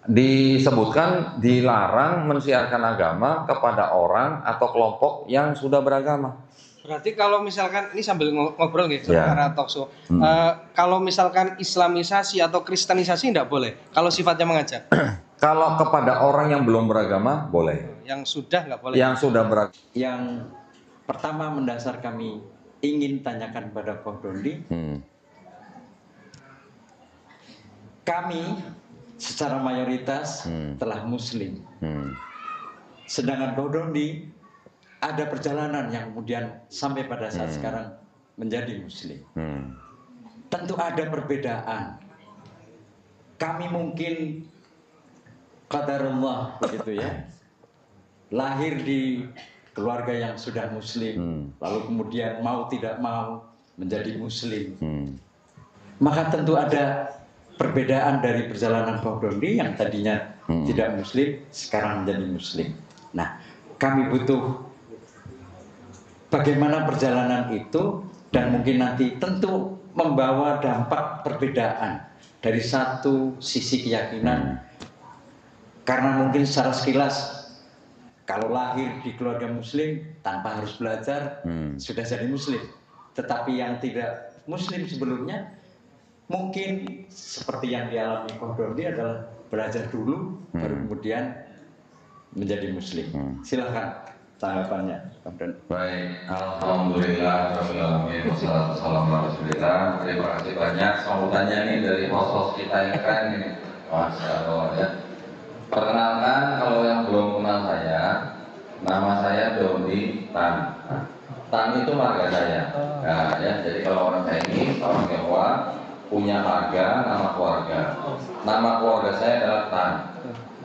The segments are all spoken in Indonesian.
disebutkan dilarang mensiarkan agama kepada orang atau kelompok yang sudah beragama. Berarti kalau misalkan ini sambil ngobrol gitu, Ya. karena talk show. Kalau misalkan Islamisasi atau Kristenisasi tidak boleh. Kalau sifatnya mengajak. Kalau kepada orang yang belum beragama boleh. Yang sudah nggak boleh. Yang sudah beragama. Yang pertama mendasar kami ingin tanyakan pada Koh Dondi, kami secara mayoritas telah Muslim. Sedangkan Koh Dondi ada perjalanan yang kemudian sampai pada saat sekarang menjadi Muslim. Tentu ada perbedaan. Kami mungkin qadarullah begitu ya, lahir di keluarga yang sudah Muslim, lalu kemudian mau tidak mau menjadi Muslim. Maka tentu ada perbedaan dari perjalanan Koh Dondi yang tadinya tidak Muslim, sekarang menjadi Muslim. Nah, kami butuh bagaimana perjalanan itu, dan mungkin nanti tentu membawa dampak perbedaan dari satu sisi keyakinan. Karena mungkin secara sekilas, kalau lahir di keluarga Muslim tanpa harus belajar, sudah jadi Muslim. Tetapi yang tidak Muslim sebelumnya, mungkin seperti yang dialami Koh Dondi adalah belajar dulu, baru kemudian menjadi Muslim. Silakan tanggapannya, Koh Dondi. Baik, alhamdulillah, alhamdulillah. Terima kasih banyak sambutannya nih dari host-host kita yang keren ini. Masya Allah ya. Perkenalkan, kalau yang belum kenal saya, nama saya Dondi Tan. Tan itu marga saya. Nah, ya, jadi kalau orang saya ini orang Jawa punya marga, nama keluarga. Nama keluarga saya adalah Tan.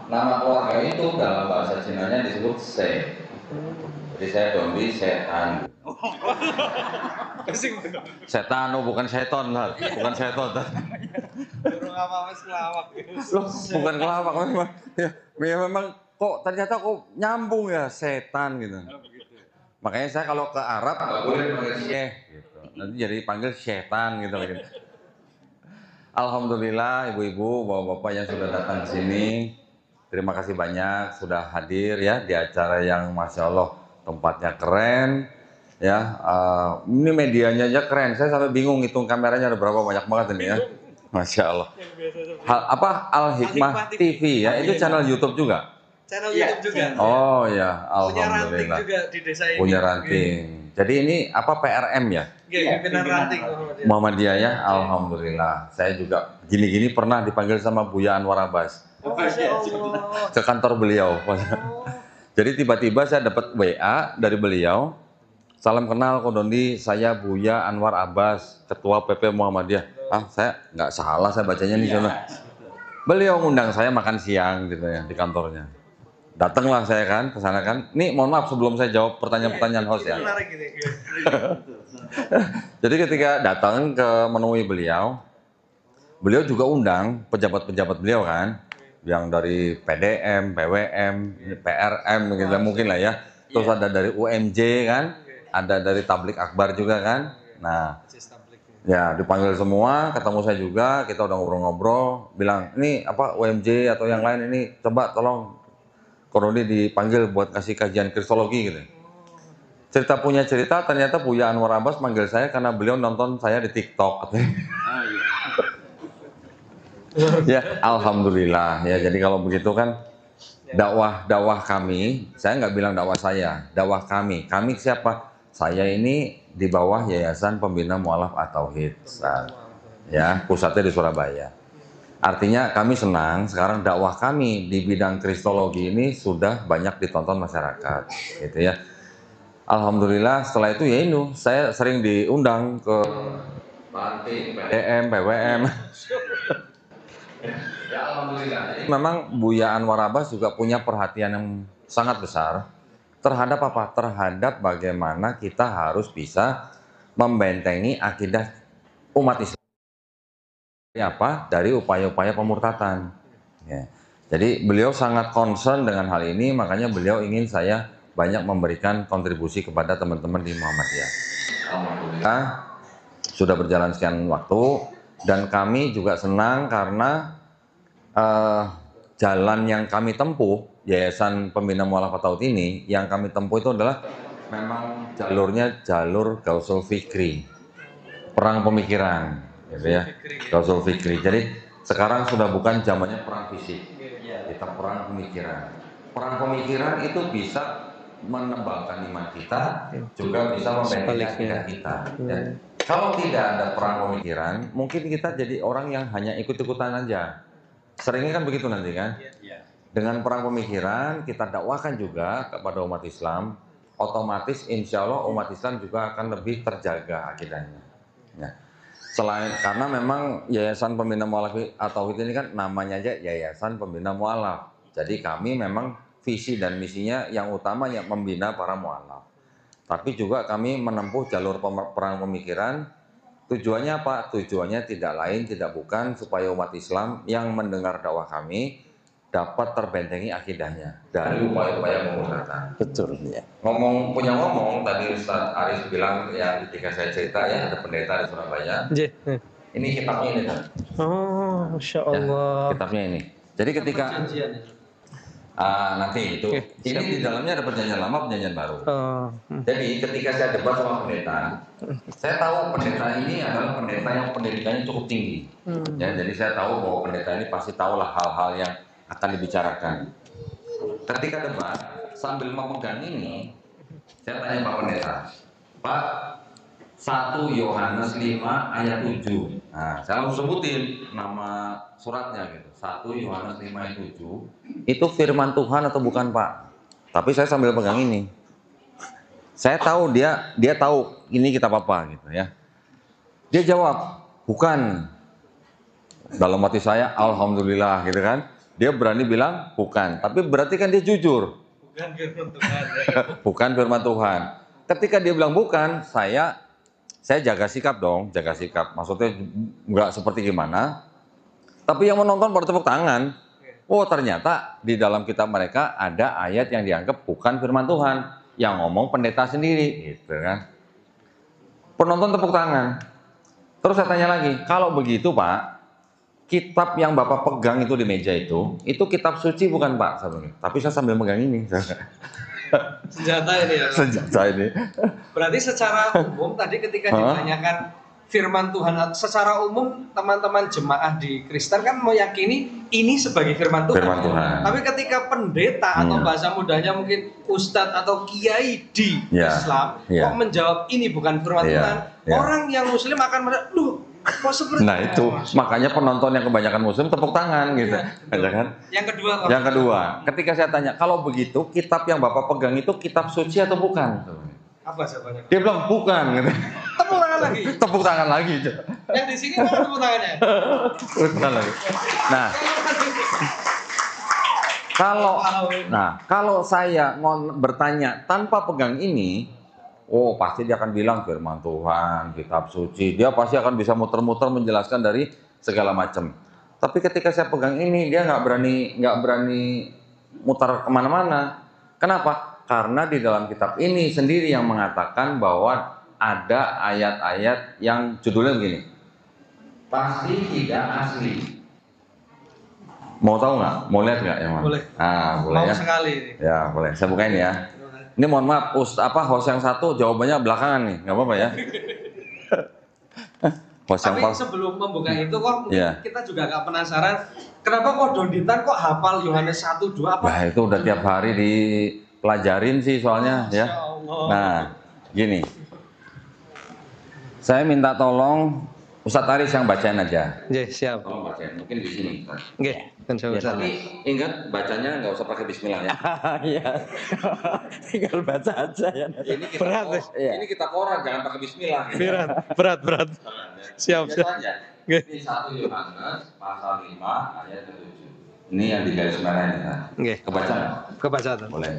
Nama keluarga itu dalam bahasa Cina-nya disebut Se. Jadi saya Dondi setan. Setan, bukan seton, bukan seton. Burung apa mas kelawak. Loh, bukan kelawak memang. Ya, memang kok ternyata kok nyambung ya setan gitu. Makanya saya kalau ke Arab nggak boleh panggil syekh gitu. Nanti jadi panggil setan gitu. Alhamdulillah ibu-ibu, bapak-bapak yang sudah datang ke sini. Terima kasih banyak sudah hadir ya di acara yang Masya Allah tempatnya keren ya. Ini medianya aja keren. Saya sampai bingung hitung kameranya ada berapa banyak banget ini ya. Masya Allah. Al Hikmah TV ya, itu channel YouTube juga. Channel YouTube juga. Oh ya, alhamdulillah. Punya ranting juga di desa ini. Punya ranting. Jadi ini apa PRM ya? Pimpinan ranting Muhammadiyah ya, alhamdulillah. Saya juga gini-gini pernah dipanggil sama Buya Anwar Abbas. Ke kantor beliau. Jadi tiba-tiba saya dapat WA dari beliau. Salam kenal Koh Dondi, saya Buya Anwar Abbas, Ketua PP Muhammadiyah. Saya nggak salah, saya bacanya di sana. Beliau ngundang saya makan siang gitu ya di kantornya. Datanglah saya kan ke sana kan. Nih mohon maaf sebelum saya jawab pertanyaan-pertanyaan host ya. Jadi ketika datang ke menemui beliau, beliau juga undang pejabat-pejabat beliau kan, yang dari PDM, PWM, PRM gitu mungkin lah ya. Terus ada dari UMJ kan, ada dari Tablik Akbar juga kan. Nah, ya dipanggil semua, ketemu saya juga, kita udah ngobrol-ngobrol, bilang ini apa UMJ atau yang lain ini coba tolong Koh Dondi dipanggil buat kasih kajian kristologi gitu. Cerita punya cerita, ternyata Buya Anwar Abbas manggil saya karena beliau nonton saya di TikTok. Ya, alhamdulillah ya. Jadi kalau begitu kan dakwah kami, saya nggak bilang dakwah saya, dakwah kami. Kami siapa? Saya ini di bawah Yayasan Pembina Mu'alaf At-Tauhid. Ya, pusatnya di Surabaya. Artinya kami senang sekarang dakwah kami di bidang kristologi ini sudah banyak ditonton masyarakat, gitu ya. Alhamdulillah setelah itu ya ini saya sering diundang ke ranting, PDM, PWM. Ya alhamdulillah. Memang Buya Anwar Abbas juga punya perhatian yang sangat besar terhadap apa? Terhadap bagaimana kita harus bisa membentengi akidah umat Islam. Apa? Dari upaya-upaya pemurtatan. Ya. Jadi beliau sangat concern dengan hal ini, makanya beliau ingin saya banyak memberikan kontribusi kepada teman-teman di Muhammadiyah. Alhamdulillah sudah berjalan sekian waktu dan kami juga senang karena jalan yang kami tempuh, Yayasan Pembina Mu'allafat Tauhid ini, yang kami tempuh itu adalah memang jalurnya jalur Gausul Fikri, perang pemikiran, gitu ya, Gausul Fikri. Jadi sekarang sudah bukan zamannya perang fisik, kita perang pemikiran. Perang pemikiran itu bisa menebalkan iman kita, juga bisa membentengi akidah kita. Ya. Kalau tidak ada perang pemikiran, mungkin kita jadi orang yang hanya ikut-ikutan aja. Seringnya kan begitu nanti kan. Dengan perang pemikiran kita dakwakan juga kepada umat Islam, otomatis insya Allah umat Islam juga akan lebih terjaga akidahnya. Ya. Selain karena memang Yayasan Pembina Mu'allafat Tauhid ini kan namanya aja Yayasan Pembina Mu'allaf. Jadi kami memang visi dan misinya yang utamanya membina para mu'allaf. Tapi juga kami menempuh jalur perang pemikiran. Tujuannya apa? Tujuannya tidak lain, tidak bukan supaya umat Islam yang mendengar dakwah kami dapat terbentengi akidahnya dari upaya-upaya pemufakatan. Betul ya. Punya ngomong tadi Ustaz Aris bilang ya ketika saya cerita ya ada pendeta di Surabaya. Ini kitabnya ini kan. Oh, Masya Ya, Allah. kitabnya ini. Jadi ketika nanti itu ini di dalamnya ada perjanjian lama, perjanjian baru. Jadi ketika saya debat sama pendeta, saya tahu pendeta ini adalah pendeta yang pendidikannya cukup tinggi. Ya, jadi saya tahu bahwa pendeta ini pasti tahulah hal-hal yang akan dibicarakan. Ketika debat sambil memegang ini, saya tanya Pak Pendeta, Pak, 1 Yohanes 5 ayat 7. Nah, saya langsung sebutin nama suratnya gitu. 1 Yohanes 5 ayat 7. Itu firman Tuhan atau bukan, Pak? Tapi saya sambil pegang ini. Saya tahu dia tahu ini kitab apa gitu ya. Dia jawab, "Bukan." Dalam hati saya alhamdulillah gitu kan. Dia berani bilang bukan, tapi berarti kan dia jujur. Bukan firman Tuhan. Bukan firman Tuhan. Ketika dia bilang bukan, saya jaga sikap dong, jaga sikap. Maksudnya nggak seperti gimana. Tapi yang menonton pada tepuk tangan. Oh ternyata di dalam kitab mereka ada ayat yang dianggap bukan firman Tuhan, yang ngomong pendeta sendiri, gitu kan. Penonton tepuk tangan. Terus saya tanya lagi, kalau begitu Pak, kitab yang Bapak pegang itu di meja itu kitab suci bukan Pak? Tapi saya sambil megang ini. Senjata ini ya. Senjata ini. Berarti secara umum tadi ketika ditanyakan firman Tuhan, secara umum teman-teman jemaah di Kristen kan meyakini ini sebagai firman Tuhan. Firman Tuhan. Tapi ketika pendeta atau bahasa mudanya mungkin ustadz atau kiai di Islam kok menjawab ini bukan firman Tuhan, orang yang muslim akan merasa, "Loh, kok seperti Nah itu makanya penonton yang kebanyakan muslim tepuk tangan gitu, kan? Yang kedua, ketika saya tanya kalau begitu kitab yang Bapak pegang itu kitab suci atau bukan? Apa jawabannya? Dia bilang bukan. Gitu. Tepuk tangan lagi. Tepuk tangan lagi. Yang di sini mana tepuk tangannya? Tepuk tangan lagi. Kalau saya bertanya tanpa pegang ini, oh pasti dia akan bilang firman Tuhan, kitab suci. Dia pasti akan bisa muter-muter menjelaskan dari segala macam. Tapi ketika saya pegang ini, dia nggak berani mutar kemana-mana. Kenapa? Karena di dalam kitab ini sendiri yang mengatakan bahwa ada ayat-ayat yang judulnya begini. Pasti tidak asli. Mau tahu nggak? Mau lihat nggak yang mana? Boleh. Boleh mau ya. Sekali. Ya boleh. Saya bukain ya. Ini mohon maaf, host yang satu jawabannya belakangan nih, nggak apa-apa ya. Tapi sebelum membuka itu kok kita juga agak penasaran, kenapa kok Donditan kok hafal Yohanes 1, 2 apa? Nah itu udah tiap hari dipelajarin sih soalnya ya. Nah gini, saya minta tolong Ustadz Aris yang bacain aja. Iya, siap. Tolong bacain, mungkin di sini. Oke, kan saya tapi ingat bacanya nggak usah pakai bismillah ya. Iya. Tinggal baca aja ya. Ini kita ini kita orang, jangan pakai bismillah. Berat. Siap. Ini 1 Yohanes pasal 5 ayat 7. Ini yang di garis merah ini ya. Kebaca nggak? Kebaca. Boleh.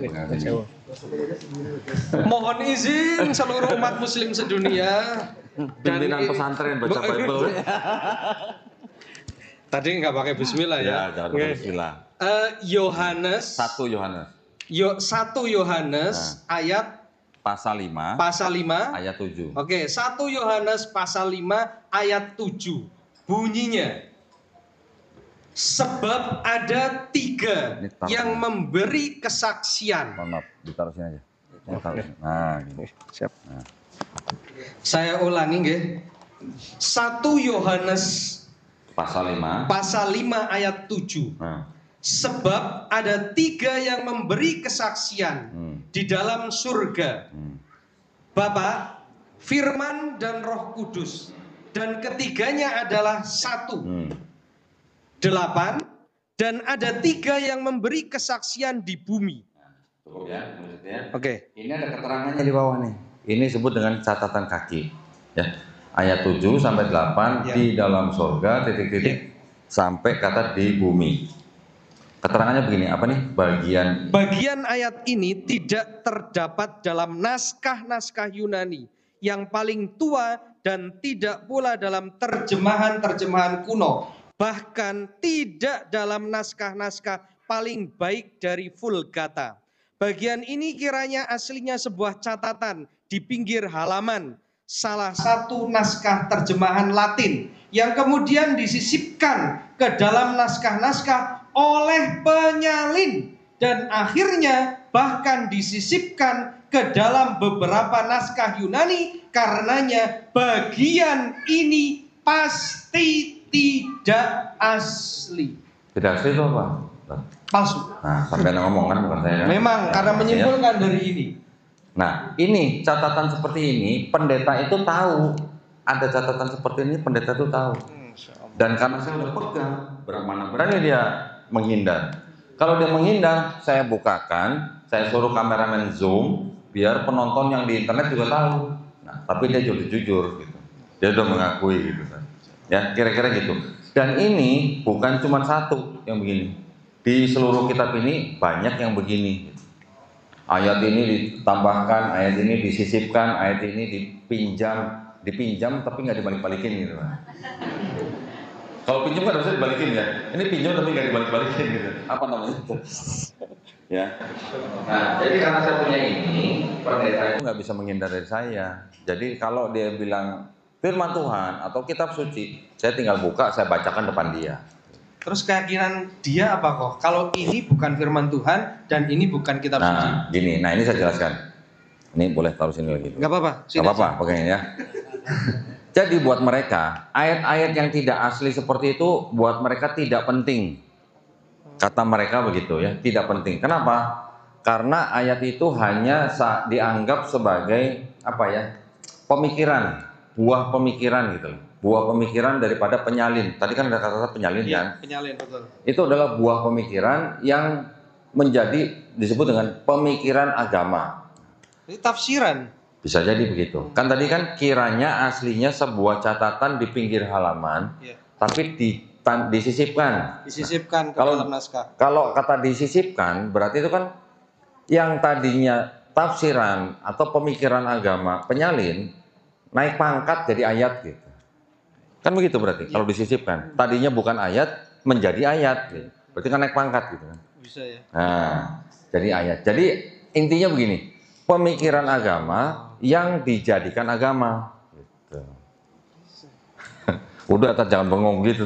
Mohon izin seluruh umat muslim sedunia. Pimpinan pesantren baca Bible. Tadi nggak pakai bismillah ya. Jangan pakai bismillah. Yohanes 1 Yohanes. 1 Yohanes ayat pasal 5 ayat 7. Oke, 1 Yohanes pasal 5 ayat 7. Bunyinya, Sebab ada 3 yang memberi kesaksian. Mohon maaf, ditaruh sini aja. Nah, gini. Siap. Nah. Saya ulangi nggih. 1 Yohanes pasal 5 ayat 7. Nah. Sebab ada 3 yang memberi kesaksian di dalam surga. Bapa, Firman dan Roh Kudus. Dan ketiganya adalah 1. 8. Dan ada 3 yang memberi kesaksian di bumi. Cukup ya, maksudnya. Oke. Ini ada keterangannya di bawah nih. Ini disebut dengan catatan kaki. Ya. Ayat 7 sampai 8 di dalam surga titik-titik sampai kata di bumi. Keterangannya begini, apa nih? Bagian ayat ini tidak terdapat dalam naskah-naskah Yunani yang paling tua dan tidak pula dalam terjemahan-terjemahan kuno. Bahkan tidak dalam naskah-naskah paling baik dari Vulgata. Bagian ini kiranya aslinya sebuah catatan di pinggir halaman salah satu naskah terjemahan Latin yang kemudian disisipkan ke dalam naskah-naskah oleh penyalin dan akhirnya bahkan disisipkan ke dalam beberapa naskah Yunani. Karenanya bagian ini pasti tidak asli. Tidak asli itu apa? Palsu. Nah, sampai ngomong kan bukan saya. Memang karena menyimpulkan dari ini. Nah, ini catatan seperti ini pendeta itu tahu. Ada catatan seperti ini pendeta itu tahu. Dan karena saya udah pegang, mana berani dia menghindar. Kalau dia menghindar, saya bukakan, saya suruh kameramen zoom biar penonton yang di internet juga tahu. Nah, tapi dia jujur gitu. Dia udah mengakui gitu kan. Ya, kira-kira gitu. Dan ini bukan cuma satu yang begini. Di seluruh kitab ini banyak yang begini. Ayat ini ditambahkan, ayat ini disisipkan, ayat ini dipinjam tapi nggak dibalik-balikin gitu. Kalau pinjam kan harusnya dibalikin ya. Ini pinjam tapi nggak dibalik-balikin gitu. Apa namanya? Ya. Nah, jadi karena saya punya ini, pendeta itu nggak bisa menghindar dari saya. Jadi kalau dia bilang firman Tuhan atau kitab suci, saya tinggal buka, saya bacakan depan dia. Terus keyakinan dia apa kok? Kalau ini bukan firman Tuhan dan ini bukan kitab suci. Nah, gini. Nah, ini saya jelaskan. Ini boleh taruh sini lagi. Gak apa-apa. Gak apa-apa, pegangin ya. Jadi buat mereka, ayat-ayat yang tidak asli seperti itu buat mereka tidak penting. Kata mereka begitu ya, tidak penting. Kenapa? Karena ayat itu hanya dianggap sebagai apa ya? Pemikiran, buah pemikiran gitu. Buah pemikiran daripada penyalin. Tadi kan ada kata-kata penyalin kan? Penyalin, betul. Itu adalah buah pemikiran yang menjadi disebut dengan pemikiran agama. Ini tafsiran. Bisa jadi begitu. Kan tadi kan kiranya aslinya sebuah catatan di pinggir halaman, tapi disisipkan. Disisipkan ke dalam naskah. Kalau kata disisipkan berarti itu kan yang tadinya tafsiran atau pemikiran agama penyalin naik pangkat jadi ayat gitu. Kan begitu berarti kalau disisipkan. Tadinya bukan ayat menjadi ayat gitu. Berarti kan naik pangkat gitu kan. Bisa ya. Nah, jadi ayat. Jadi intinya begini, pemikiran agama yang dijadikan agama gitu. Udah, jangan bengong gitu.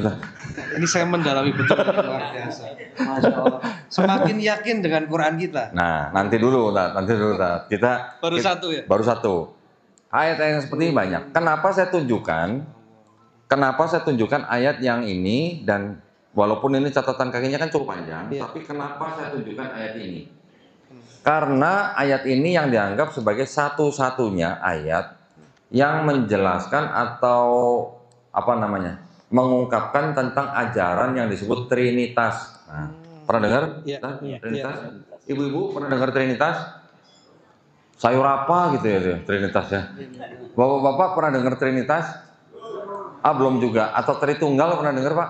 Ini saya mendalami betul, luar biasa. Masya Allah. Semakin yakin dengan Quran kita. Nah, nanti dulu. Kita satu ya? Baru satu. Ayat-ayat yang seperti ini banyak. Kenapa saya tunjukkan ayat yang ini, dan walaupun ini catatan kakinya kan cukup panjang, tapi kenapa saya tunjukkan ayat ini? Karena ayat ini yang dianggap sebagai satu-satunya ayat yang menjelaskan atau mengungkapkan tentang ajaran yang disebut Trinitas. Nah, pernah dengar? Trinitas? Ibu-ibu pernah dengar Trinitas? Sayur apa gitu ya Trinitas ya? Bapak-bapak pernah dengar Trinitas? Belum juga. Atau Tritunggal pernah dengar Pak?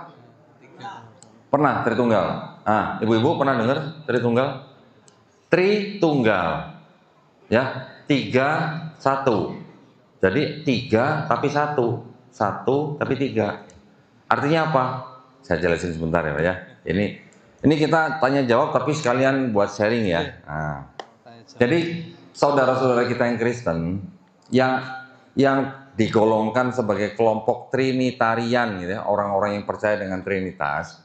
Pernah Tritunggal. Ibu-ibu pernah dengar Tritunggal? Tritunggal, ya, 3, 1. Jadi 3 tapi 1, 1 tapi 3. Artinya apa? Saya jelasin sebentar ya Pak ya. Ini kita tanya jawab tapi sekalian buat sharing ya. Nah, jadi saudara-saudara kita yang Kristen yang digolongkan sebagai kelompok Trinitarian gitu ya, orang-orang yang percaya dengan Trinitas,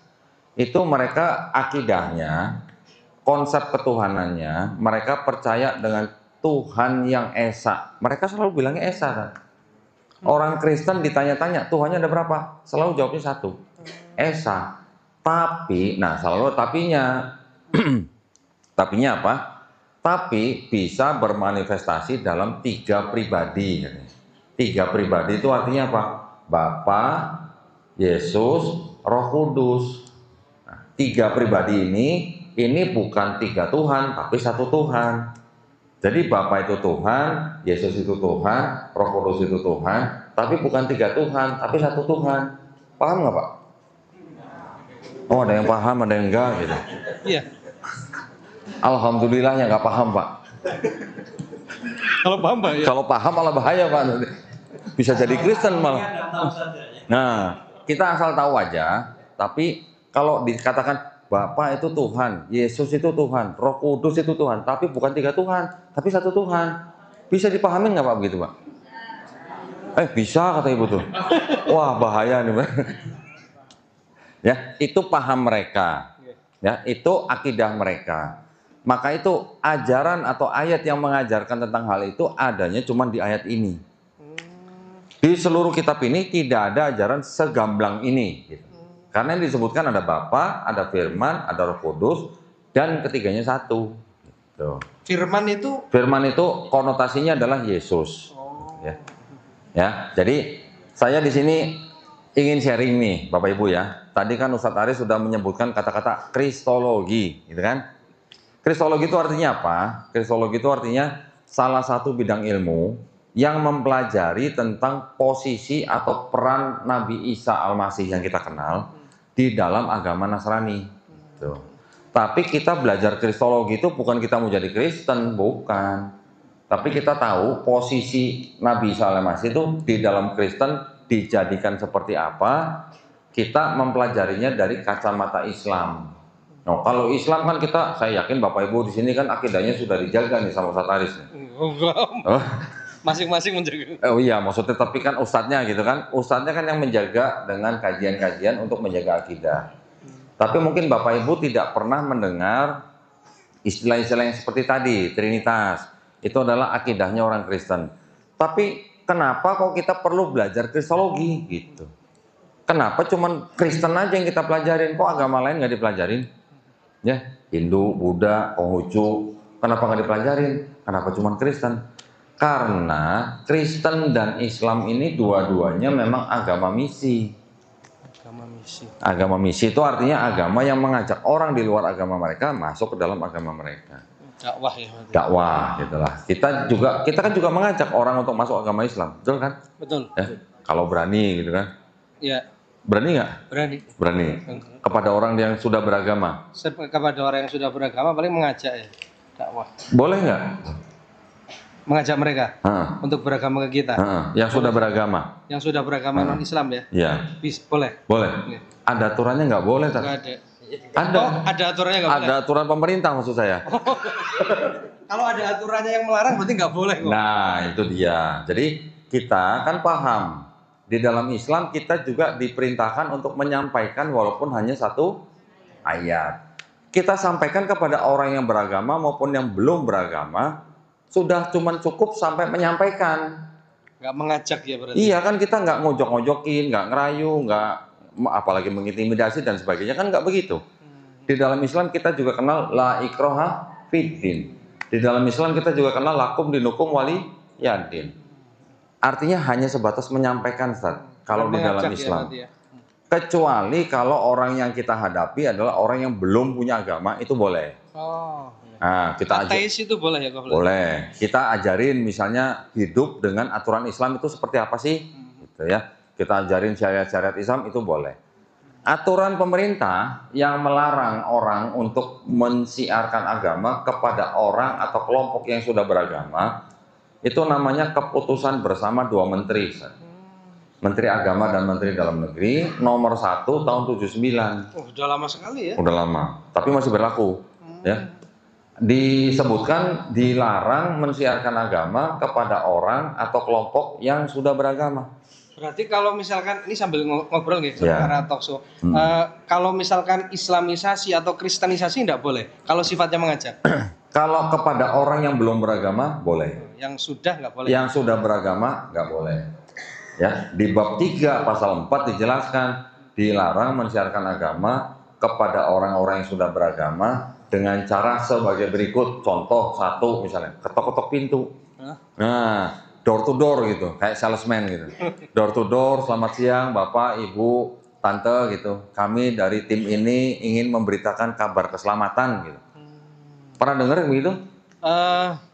itu mereka akidahnya, konsep ketuhanannya, mereka percaya dengan Tuhan yang esa. Mereka selalu bilangnya esa kan. Orang Kristen ditanya-tanya Tuhannya ada berapa? Selalu jawabnya satu, esa. Tapi, nah selalu tapinya, tapinya apa? Tapi bisa bermanifestasi dalam 3 pribadi. Tiga pribadi itu artinya apa? Bapa, Yesus, Roh Kudus. Nah, 3 pribadi ini bukan 3 Tuhan, tapi 1 Tuhan. Jadi Bapa itu Tuhan, Yesus itu Tuhan, Roh Kudus itu Tuhan, tapi bukan 3 Tuhan, tapi 1 Tuhan. Paham nggak Pak? Oh ada yang paham, ada yang enggak gitu. Iya. Alhamdulillah yang nggak paham Pak. Kalau paham Pak ya. Kalau paham malah bahaya Pak. Bisa jadi Kristen malah. Nah, kita asal tahu aja. Tapi kalau dikatakan Bapa itu Tuhan, Yesus itu Tuhan, Roh Kudus itu Tuhan, tapi bukan 3 Tuhan, tapi 1 Tuhan. Bisa dipahamin nggak Pak begitu Pak? Bisa kata Ibu tuh. Wah bahaya nih Pak. Ya, itu paham mereka. Ya, itu akidah mereka. Maka itu ajaran atau ayat yang mengajarkan tentang hal itu adanya cuma di ayat ini. Di seluruh kitab ini tidak ada ajaran segamblang ini. Gitu. Karena yang disebutkan ada Bapa, ada Firman, ada Roh Kudus, dan ketiganya satu. Gitu. Firman itu konotasinya adalah Yesus. Ya, jadi saya di sini ingin sharing nih, Bapak Ibu ya. Tadi kan Ustadz Aris sudah menyebutkan kata-kata kristologi, gitu kan? Kristologi itu artinya apa? Kristologi itu artinya salah satu bidang ilmu yang mempelajari tentang posisi atau peran Nabi Isa Al-Masih yang kita kenal di dalam agama Nasrani. Tuh. Tapi kita belajar kristologi itu bukan kita mau jadi Kristen, bukan. Tapi kita tahu posisi Nabi Isa Al-Masih itu di dalam Kristen dijadikan seperti apa, kita mempelajarinya dari kacamata Islam. Nah, kalau Islam kan saya yakin Bapak Ibu di sini kan akidahnya sudah dijaga nih sama Ustadz Aris. Masing-masing menjaga. Oh iya, maksudnya tapi kan ustadznya gitu kan. Ustadznya kan yang menjaga dengan kajian-kajian untuk menjaga akidah. Tapi mungkin Bapak Ibu tidak pernah mendengar istilah-istilah yang seperti tadi, Trinitas. Itu adalah akidahnya orang Kristen. Tapi kenapa kok kita perlu belajar kristologi gitu? Kenapa cuman Kristen aja yang kita pelajarin? Kok agama lain nggak dipelajarin? Ya, Hindu, Buddha, Konghucu, kenapa nggak dipelajarin? Kenapa cuman Kristen? Karena Kristen dan Islam ini dua-duanya memang agama misi. Agama misi itu artinya agama yang mengajak orang di luar agama mereka masuk ke dalam agama mereka. Dakwah ya. Dakwah gitulah. Kita kan juga mengajak orang untuk masuk agama Islam, betul kan? Betul. Ya, kalau berani gitu kan? Iya. Berani nggak? Berani. Berani. Kepada orang yang sudah beragama. Kepada orang yang sudah beragama paling mengajak ya. Dakwah. Boleh nggak? Mengajak mereka untuk beragama ke kita. Yang sudah beragama. Yang sudah beragama non Islam ya. Iya. Boleh. Boleh. Ya. Ada aturannya nggak boleh? Nggak ada. Ada. Oh, ada aturannya nggak boleh. Ada aturan pemerintah maksud saya. Kalau ada aturannya yang melarang berarti nggak boleh kok. Nah itu dia. Jadi kita kan paham. Di dalam Islam kita juga diperintahkan untuk menyampaikan walaupun hanya 1 ayat. Kita sampaikan kepada orang yang beragama maupun yang belum beragama, sudah cuman cukup sampai menyampaikan. Nggak mengajak ya berarti. Iya kan kita nggak ngojok-ngojokin, nggak ngerayu, nggak apalagi mengintimidasi dan sebagainya, kan nggak begitu. Di dalam Islam kita juga kenal la ikroha fiddin. Di dalam Islam kita juga kenal lakum dinukum wali yadin. Artinya hanya sebatas menyampaikan, Ustaz, kalau di dalam Islam. Ya. Kecuali kalau orang yang kita hadapi adalah orang yang belum punya agama, itu boleh. Oh. Nah, kita ateis itu boleh ya, Kak? Boleh. Kita ajarin misalnya hidup dengan aturan Islam itu seperti apa sih? Gitu ya. Kita ajarin syariat-syariat Islam itu boleh. Aturan pemerintah yang melarang orang untuk mensiarkan agama kepada orang atau kelompok yang sudah beragama, itu namanya keputusan bersama 2 menteri. Menteri Agama dan Menteri Dalam Negeri nomor 1 tahun 79. Oh, udah lama sekali ya? Udah lama, tapi masih berlaku. Ya. Disebutkan dilarang mensiarkan agama kepada orang atau kelompok yang sudah beragama. Berarti kalau misalkan ini sambil ngobrol nih, Ya. karena talk show. Kalau misalkan Islamisasi atau Kristenisasi tidak boleh. Kalau sifatnya mengajak. Kalau kepada orang yang belum beragama boleh. Yang sudah nggak boleh. Yang sudah beragama nggak boleh. Ya, di bab 3 pasal 4 dijelaskan dilarang mensiarkan agama kepada orang-orang yang sudah beragama dengan cara sebagai berikut. Contoh satu misalnya, ketok-ketok pintu. Nah, door to door gitu, kayak salesman gitu. Door to door, selamat siang Bapak, Ibu, Tante gitu. Kami dari tim ini ingin memberitakan kabar keselamatan gitu. Pernah dengar begitu?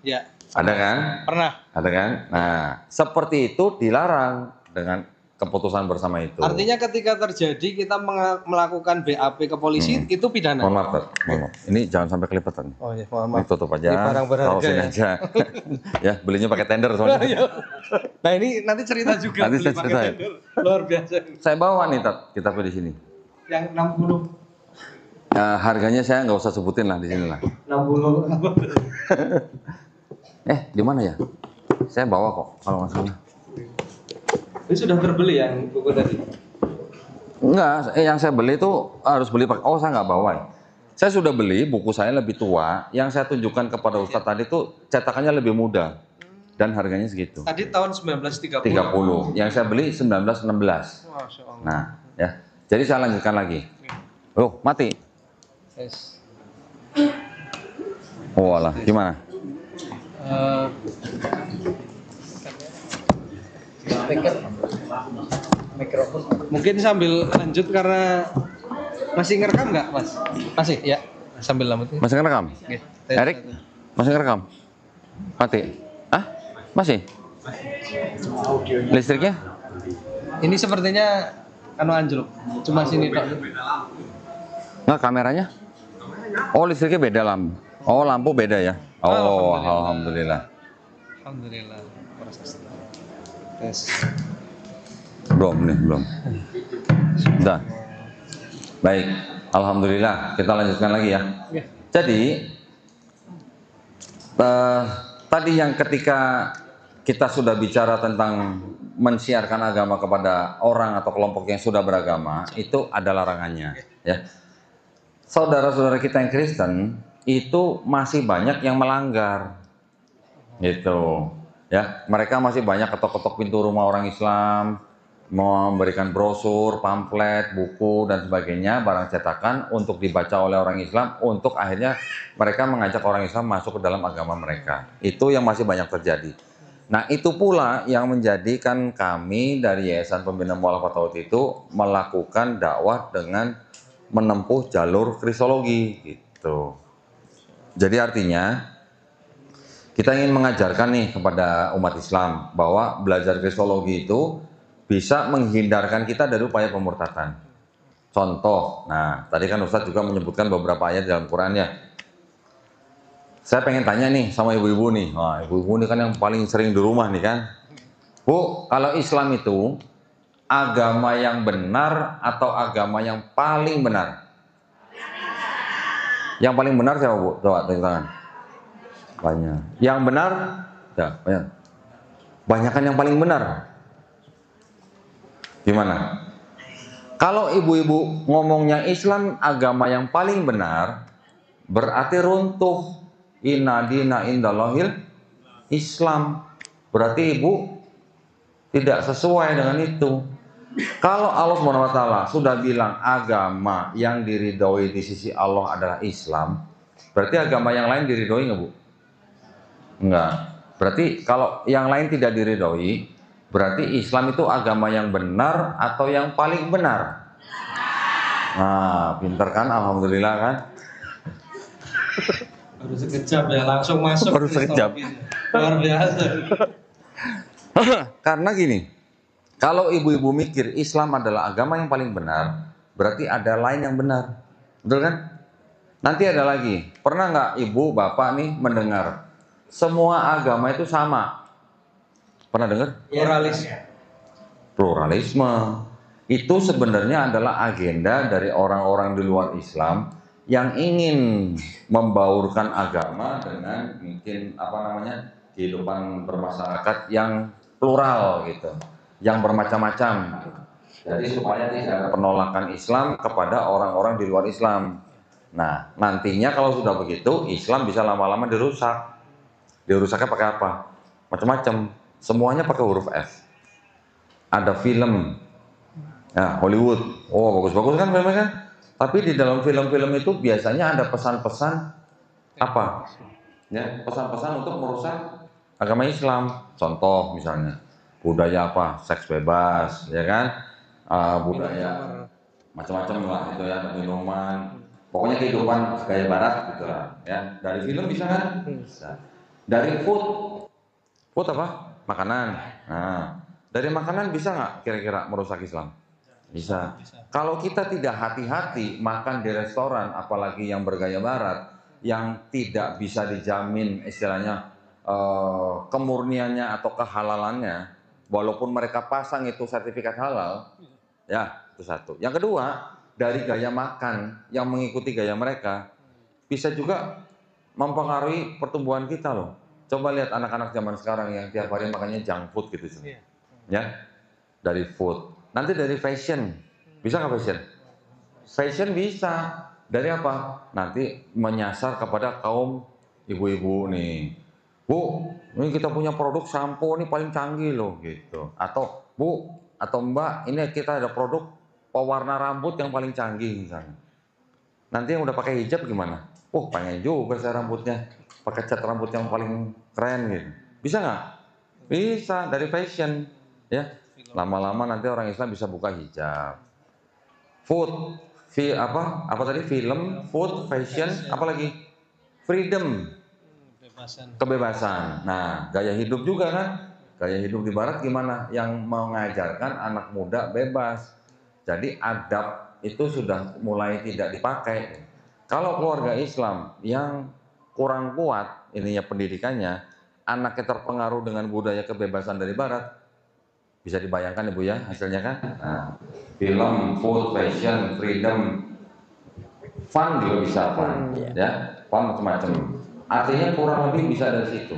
Ya. Ada kan? Pernah. Ada kan? Nah, seperti itu dilarang dengan keputusan bersama itu. Artinya ketika terjadi kita melakukan BAP ke polisi itu pidana. Mohon maaf, Pak. Mohon maaf. Ini jangan sampai kelipatan. Oh ya, mohon Ini maaf. tutup aja. Ini barang berharga Taruh sini ya. aja. Ya, belinya pakai tender soalnya. Nah ini nanti cerita juga. Nanti beli saya pakai ceritain. tender. Luar biasa. Saya bawa nih, Tat, kitabnya di sini. Yang 60. Harganya saya nggak usah sebutin lah di sini lah. 60. Di mana ya? Saya bawa kok kalau nggak salah. Ini sudah terbeli yang buku tadi. Enggak, yang saya beli itu harus beli pakai. Oh, saya nggak bawa. Saya sudah beli, buku saya lebih tua. Yang saya tunjukkan kepada Ustadz tadi itu cetakannya lebih muda dan harganya segitu. Tadi tahun 1930. 30. Yang saya beli 1916. Masya Allah. Nah, ya. Jadi saya lanjutkan lagi. Oh, mati. Yes. Oh, alah, gimana? Mikrofon. Mungkin sambil lanjut karena masih ngerekam nggak, Mas? Masih, ya. Sambil lanjut. Masih ngerekam? Oke. Erik, masih ngerekam? Mati? Ah? Masih? Listriknya? Ini sepertinya anu anjlok. Cuma sini tok. Nggak, kameranya? Oh, listriknya beda lampu. Oh, lampu beda ya? Oh, alhamdulillah. Alhamdulillah. Proses. Tes. Belum nih, belum. Sudah. Baik, alhamdulillah. Kita lanjutkan lagi ya. Oke. Jadi, tadi yang ketika kita sudah bicara tentang mensiarkan agama kepada orang atau kelompok yang sudah beragama, itu ada larangannya. Ya, saudara-saudara kita yang Kristen itu masih banyak yang melanggar, gitu. Ya, mereka masih banyak ketok-ketok pintu rumah orang Islam, memberikan brosur, pamflet, buku dan sebagainya, barang cetakan untuk dibaca oleh orang Islam, untuk akhirnya mereka mengajak orang Islam masuk ke dalam agama mereka. Itu yang masih banyak terjadi. Nah, itu pula yang menjadikan kami dari Yayasan Pembina Mu'alafat Tauhid itu melakukan dakwah dengan menempuh jalur kristologi gitu. Jadi artinya kita ingin mengajarkan nih kepada umat Islam bahwa belajar kristologi itu bisa menghindarkan kita dari upaya pemurtadan. Contoh, nah tadi kan Ustadz juga menyebutkan beberapa ayat dalam Quran ya. Saya pengen tanya nih sama ibu-ibu nih. Wah, ibu-ibu ini kan yang paling sering di rumah nih kan. Bu, kalau Islam itu agama yang benar atau agama yang paling benar? Yang paling benar siapa, Bu? Coba tunjuk tangan. Banyak. Yang benar? Ya, banyak. Banyakan yang paling benar. Gimana? Kalau ibu-ibu ngomongnya Islam agama yang paling benar, berarti runtuh. Inna dina indallahil Islam. Berarti ibu tidak sesuai dengan itu. Kalau Allah SWT sudah bilang agama yang diridhoi di sisi Allah adalah Islam, berarti agama yang lain diridhoi nggak, Bu? Enggak. Berarti kalau yang lain tidak diridhoi, berarti Islam itu agama yang benar atau yang paling benar? Nah, pinter kan? Alhamdulillah kan? Baru sekejap ya, langsung masuk. Baru sekejap. Luar biasa. Karena gini, kalau ibu-ibu mikir Islam adalah agama yang paling benar, berarti ada lain yang benar. Betul kan? Nanti ada lagi. Pernah nggak ibu, bapak nih mendengar semua agama itu sama? Pernah dengar? Pluralisme. Itu sebenarnya adalah agenda dari orang-orang di luar Islam yang ingin membaurkan agama dengan mungkin kehidupan bermasyarakat yang plural gitu. yang bermacam-macam. Jadi supaya tidak ada penolakan Islam kepada orang-orang di luar Islam. Nah, nantinya kalau sudah begitu, Islam bisa lama-lama dirusak. Dirusaknya pakai apa? Macam-macam. Semuanya pakai huruf F. Ada film, nah, Hollywood, oh bagus-bagus kan filmnya kan? Tapi di dalam film-film itu biasanya ada pesan-pesan apa? Ya, pesan-pesan untuk merusak agama Islam. Contoh misalnya, budaya apa? Seks bebas, ya kan? Budaya macam-macam lah itu ya, ada minuman. Pokoknya kehidupan gaya barat gitu lah. Ya, dari film bisa kan? Bisa. Dari food apa? Makanan. Nah, dari makanan bisa nggak kira-kira merusak Islam? Bisa. Kalau kita tidak hati-hati makan di restoran, apalagi yang bergaya barat, yang tidak bisa dijamin istilahnya kemurniannya atau kehalalannya, walaupun mereka pasang itu sertifikat halal, ya itu satu. Yang kedua, dari gaya makan yang mengikuti gaya mereka, bisa juga mempengaruhi pertumbuhan kita loh. Coba lihat anak-anak zaman sekarang yang tiap hari makannya junk food gitu sih. Ya, dari food. Nanti dari fashion, bisa nggak fashion? Fashion bisa. Dari apa? Nanti menyasar kepada kaum ibu-ibu nih. Bu, ini kita punya produk sampo ini paling canggih loh gitu. Atau Bu, atau Mbak, ini kita ada produk pewarna rambut yang paling canggih misalnya. Nanti yang udah pakai hijab gimana? Oh, pengen juga saya rambutnya pakai cat rambut yang paling keren gitu. Bisa nggak? Bisa dari fashion, ya. Lama-lama nanti orang Islam bisa buka hijab. Food, apa tadi? Film, food, fashion, apa lagi? Freedom, kebebasan. Nah, gaya hidup juga kan? Gaya hidup di Barat gimana? Yang mengajarkan anak muda bebas. Jadi adab itu sudah mulai tidak dipakai. Kalau keluarga Islam yang kurang kuat ininya pendidikannya, anaknya terpengaruh dengan budaya kebebasan dari Barat, bisa dibayangkan Ibu ya hasilnya kan? Nah, film, food, fashion, freedom, fun juga bisa fun, ya, fun macam-macam. Artinya kurang lebih bisa dari situ.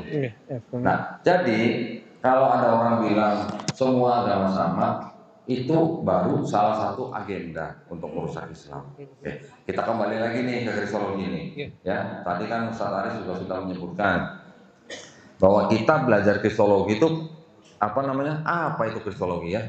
Nah, jadi kalau ada orang bilang semua agama sama, itu baru salah satu agenda untuk merusak Islam. Oke, kita kembali lagi nih ke kristologi ini. Ya, tadi kan Ustaz Aris juga sudah menyebutkan bahwa kita belajar kristologi itu apa itu kristologi ya?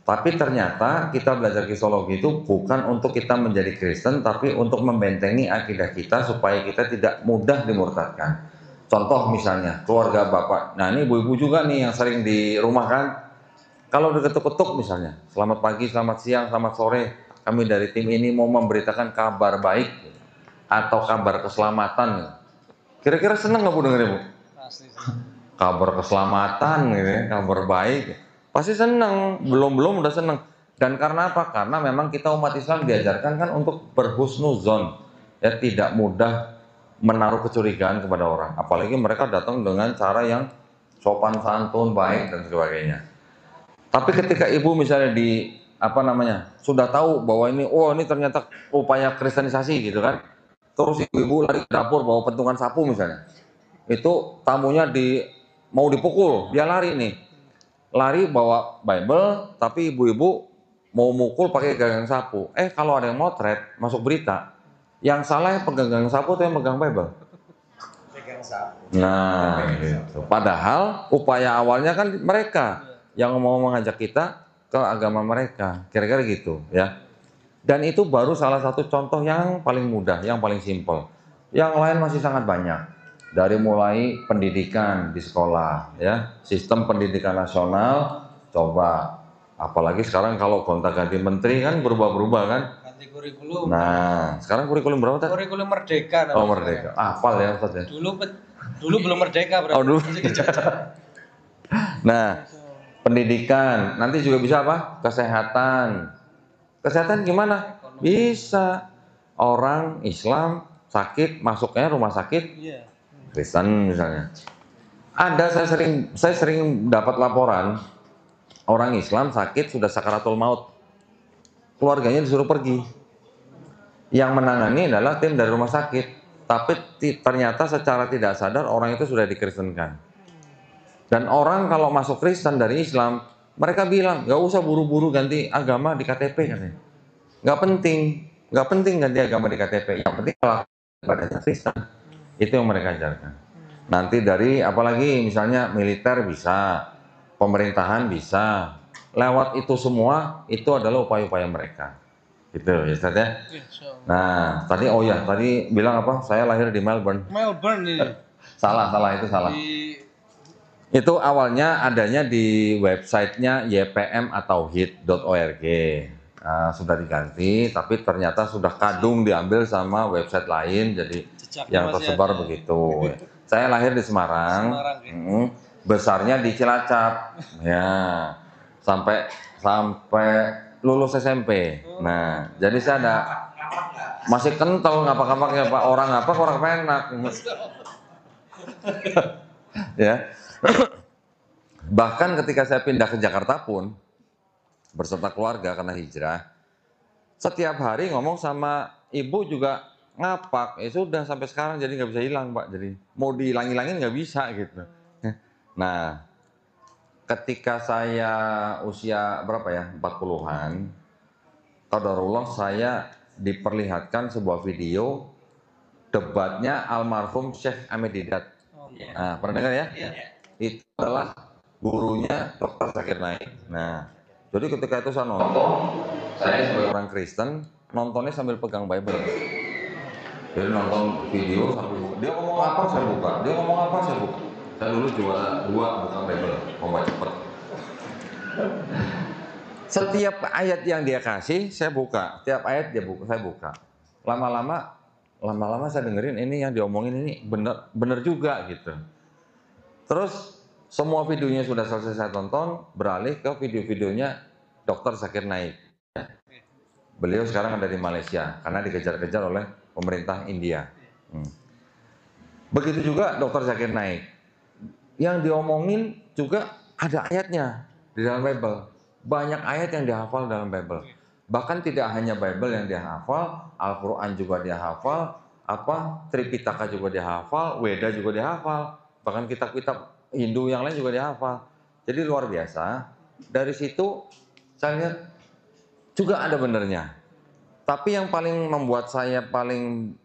Tapi ternyata kita belajar kristologi itu bukan untuk kita menjadi Kristen, tapi untuk membentengi akidah kita supaya kita tidak mudah dimurtadkan. Contoh misalnya keluarga bapak, nah ini ibu-ibu juga nih yang sering di rumah kan, kalau udah ketuk-ketuk misalnya, selamat pagi, selamat siang, selamat sore, kami dari tim ini mau memberitakan kabar baik atau kabar keselamatan. Kira-kira seneng nggak Bu dengar Bu? Kabar keselamatan gitu ya, kabar baik. Pasti seneng, belum udah seneng. Dan karena apa? Karena memang kita umat Islam diajarkan kan untuk berhusnuzon, ya tidak mudah menaruh kecurigaan kepada orang. Apalagi mereka datang dengan cara yang sopan santun, baik dan sebagainya. Tapi ketika ibu misalnya sudah tahu bahwa ini, ini ternyata upaya kristenisasi gitu kan. Terus ibu lari ke dapur bawa pentungan sapu misalnya. Itu tamunya mau dipukul, dia lari nih. Lari bawa Bible, tapi ibu-ibu mau mukul pakai gagang sapu. Kalau ada yang motret, masuk berita, yang salah yang pegang sapu itu yang pegang Bible. Nah, gitu. Padahal upaya awalnya kan mereka yang mau mengajak kita ke agama mereka, kira-kira gitu ya. Dan itu baru salah satu contoh yang paling mudah, yang paling simpel. Yang lain masih sangat banyak. Dari mulai pendidikan di sekolah, ya, sistem pendidikan nasional, coba, apalagi sekarang kalau gonta-ganti menteri kan berubah-berubah kan. Ganti kurikulum. Nah, sekarang kurikulum berapa tadi? Kurikulum merdeka. Oh merdeka, hafal ya Ustaz ya. Dulu belum merdeka berarti. Oh dulu. Nah, pendidikan, nanti juga bisa apa? Kesehatan. Kesehatan gimana? Bisa orang Islam sakit masuknya rumah sakit. Kristen misalnya. Saya sering dapat laporan orang Islam sakit sudah sakaratul maut. Keluarganya disuruh pergi. Yang menangani adalah tim dari rumah sakit, tapi ternyata secara tidak sadar orang itu sudah dikristenkan. Dan orang kalau masuk Kristen dari Islam Mereka bilang, nggak usah buru-buru ganti agama di KTP katanya. Nggak penting ganti agama di KTP. Yang penting kalau ibadahnya Kristen, itu yang mereka ajarkan. Nanti dari apalagi misalnya militer bisa, pemerintahan bisa. Lewat itu semua itu adalah upaya-upaya mereka. Gitu ya Ustaz ya. Nah, tadi bilang apa? Saya lahir di Melbourne. Melbourne ini. Salah itu salah. Itu awalnya adanya di websitenya YPM atau hit.org. Nah, sudah diganti, tapi ternyata sudah kadung diambil sama website lain, jadi yang tersebar begitu. Saya lahir di Semarang, besarnya di Cilacap, ya, sampai lulus SMP. Nah, jadi saya ada masih kental ngapak-ngapaknya Pak, orang penak, ya. Bahkan ketika saya pindah ke Jakarta pun berserta keluarga karena hijrah, setiap hari ngomong sama ibu juga ngapak, sudah sampai sekarang jadi nggak bisa hilang Pak, jadi mau dihilang-hilangin nggak bisa gitu. Nah, ketika saya usia berapa ya, 40-an, qadarullah saya diperlihatkan sebuah video debatnya almarhum Syekh Ahmed Didat. Nah, pernah dengar ya? Itu adalah gurunya Dr. Zakir Naik. Nah, jadi ketika itu saya nonton, saya sebagai orang Kristen nontonnya sambil pegang Bible. Jadi nonton video sambil dia ngomong apa saya buka, dia ngomong apa saya buka. Saya dulu juara 2 buka Bible, mau cepet. Setiap ayat yang dia kasih saya buka, tiap ayat saya buka. Lama-lama saya dengerin ini yang diomongin ini bener juga gitu. Terus semua videonya sudah selesai saya tonton, beralih ke video-videonya Dr. Zakir Naik. Beliau sekarang ada di Malaysia karena dikejar-kejar oleh pemerintah India. Begitu juga Dr. Zakir Naik. Yang diomongin juga ada ayatnya di dalam Bible. Banyak ayat yang dihafal dalam Bible. Bahkan tidak hanya Bible yang dia hafal, Al-Quran juga dia hafal, Tripitaka juga dia hafal, Weda juga dia hafal, bahkan kitab-kitab Hindu yang lain juga dia hafal. Jadi luar biasa. Dari situ saya lihat juga ada benernya. Tapi yang paling membuat saya paling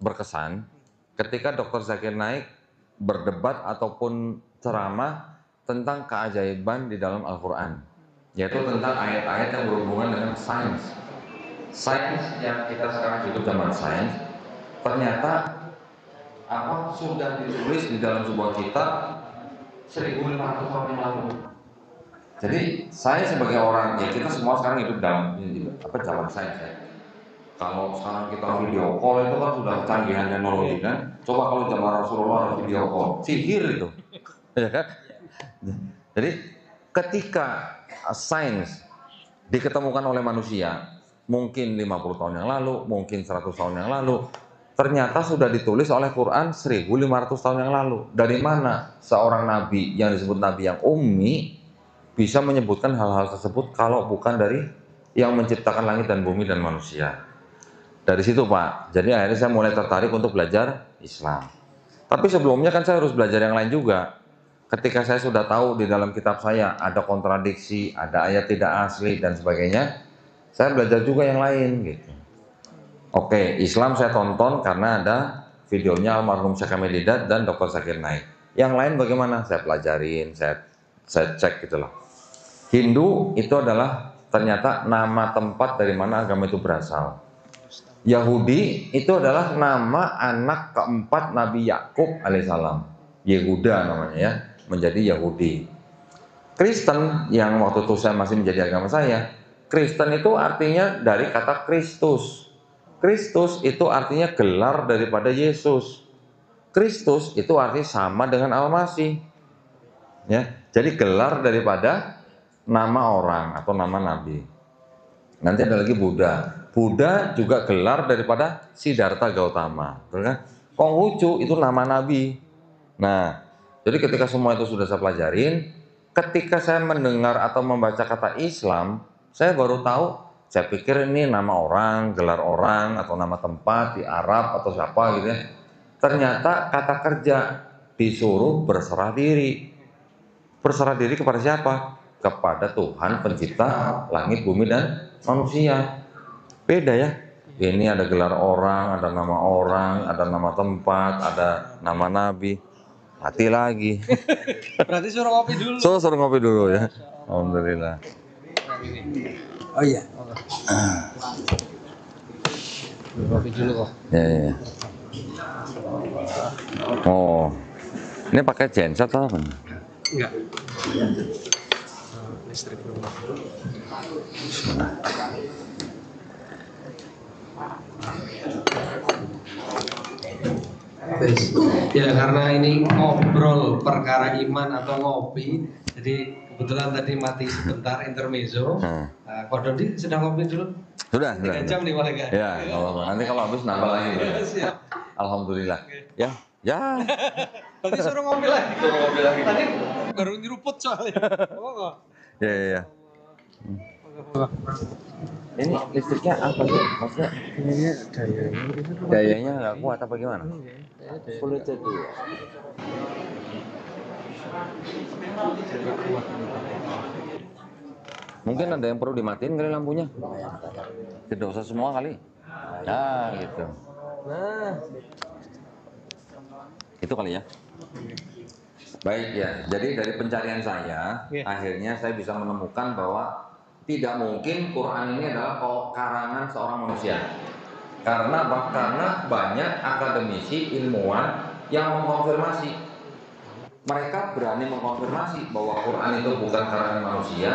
berkesan ketika Dr. Zakir Naik berdebat ataupun ceramah tentang keajaiban di dalam Al-Quran, yaitu tentang ayat-ayat yang berhubungan dengan sains. Sains yang kita sekarang hidup zaman sains, ternyata sudah ditulis di dalam sebuah kitab 1500 tahun yang lalu. Jadi saya sebagai orang, ya kita semua sekarang hidup dalam zaman sains ya. Kalau sekarang kita video call itu kan sudah canggihan teknologi kan. Coba kalau zaman Rasulullah ada video call, sihir itu. Ya kan? Jadi ketika sains diketemukan oleh manusia, mungkin 50 tahun yang lalu, mungkin 100 tahun yang lalu, ternyata sudah ditulis oleh Quran 1500 tahun yang lalu. Dari mana seorang nabi yang disebut nabi yang ummi bisa menyebutkan hal-hal tersebut kalau bukan dari yang menciptakan langit dan bumi dan manusia? Dari situ Pak, jadi akhirnya saya mulai tertarik untuk belajar Islam. Tapi sebelumnya kan saya harus belajar yang lain juga. Ketika saya sudah tahu di dalam kitab saya ada kontradiksi, ada ayat tidak asli dan sebagainya, saya belajar juga yang lain gitu. Oke, Islam saya tonton karena ada videonya almarhum Syekh Ahmed Didat dan Dr. Zakir Naik. Yang lain bagaimana? Saya pelajarin, saya cek gitu loh. Hindu itu adalah ternyata nama tempat dari mana agama itu berasal. Yahudi itu adalah nama anak keempat Nabi Yakub alaihissalam. Yehuda namanya ya, menjadi Yahudi. Kristen yang waktu itu saya masih menjadi agama saya, Kristen itu artinya dari kata Kristus. Kristus itu artinya gelar daripada Yesus. Kristus itu artinya sama dengan Al-Masih. Ya, jadi gelar daripada nama orang atau nama nabi. Nanti ada lagi Buddha. Buddha juga gelar daripada Siddhartha Gautama, betul kan? Konghucu itu nama nabi. Nah, jadi ketika semua itu sudah saya pelajarin, ketika saya mendengar atau membaca kata Islam, saya baru tahu, saya pikir ini nama orang, gelar orang, atau nama tempat di Arab atau siapa gitu ya. Ternyata kata kerja, disuruh berserah diri. Berserah diri kepada siapa? Kepada Tuhan pencipta langit, bumi, dan manusia. Beda ya. Ini ada gelar orang, ada nama tempat, ada nama nabi. Mati lagi. Berarti suruh ngopi dulu. Suruh ngopi dulu ya. Alhamdulillah. Oh iya. Ngopi dulu kok. Ya. Oh, ini pakai genset atau apa? Enggak. Listrik rumah. Ya karena ini ngobrol perkara iman atau ngopi, jadi kebetulan tadi mati sebentar intermezzo. Kok Dodi sedang ngopi dulu? Sudah. 3 jam nih boleh nggak? Ya, nanti kalau habis nambah lagi. Siap. Alhamdulillah. Ya. Tadi suruh ngopi lagi. Tadi baru nyeruput soalnya. Oh, Ya. Ini listriknya apa sih? Maksudnya? Dayanya nggak kuat apa gimana? Sulit jadi. Mungkin ada yang perlu dimatiin kali lampunya. Tidak usah semua kali. Nah, gitu. nah, Itu kali ya. Baik ya. Jadi dari pencarian saya, akhirnya saya bisa menemukan bahwa tidak mungkin Quran ini adalah karangan seorang manusia. Karena apa? Karena banyak akademisi, ilmuwan yang mengkonfirmasi. Mereka berani mengkonfirmasi bahwa Quran itu bukan karangan manusia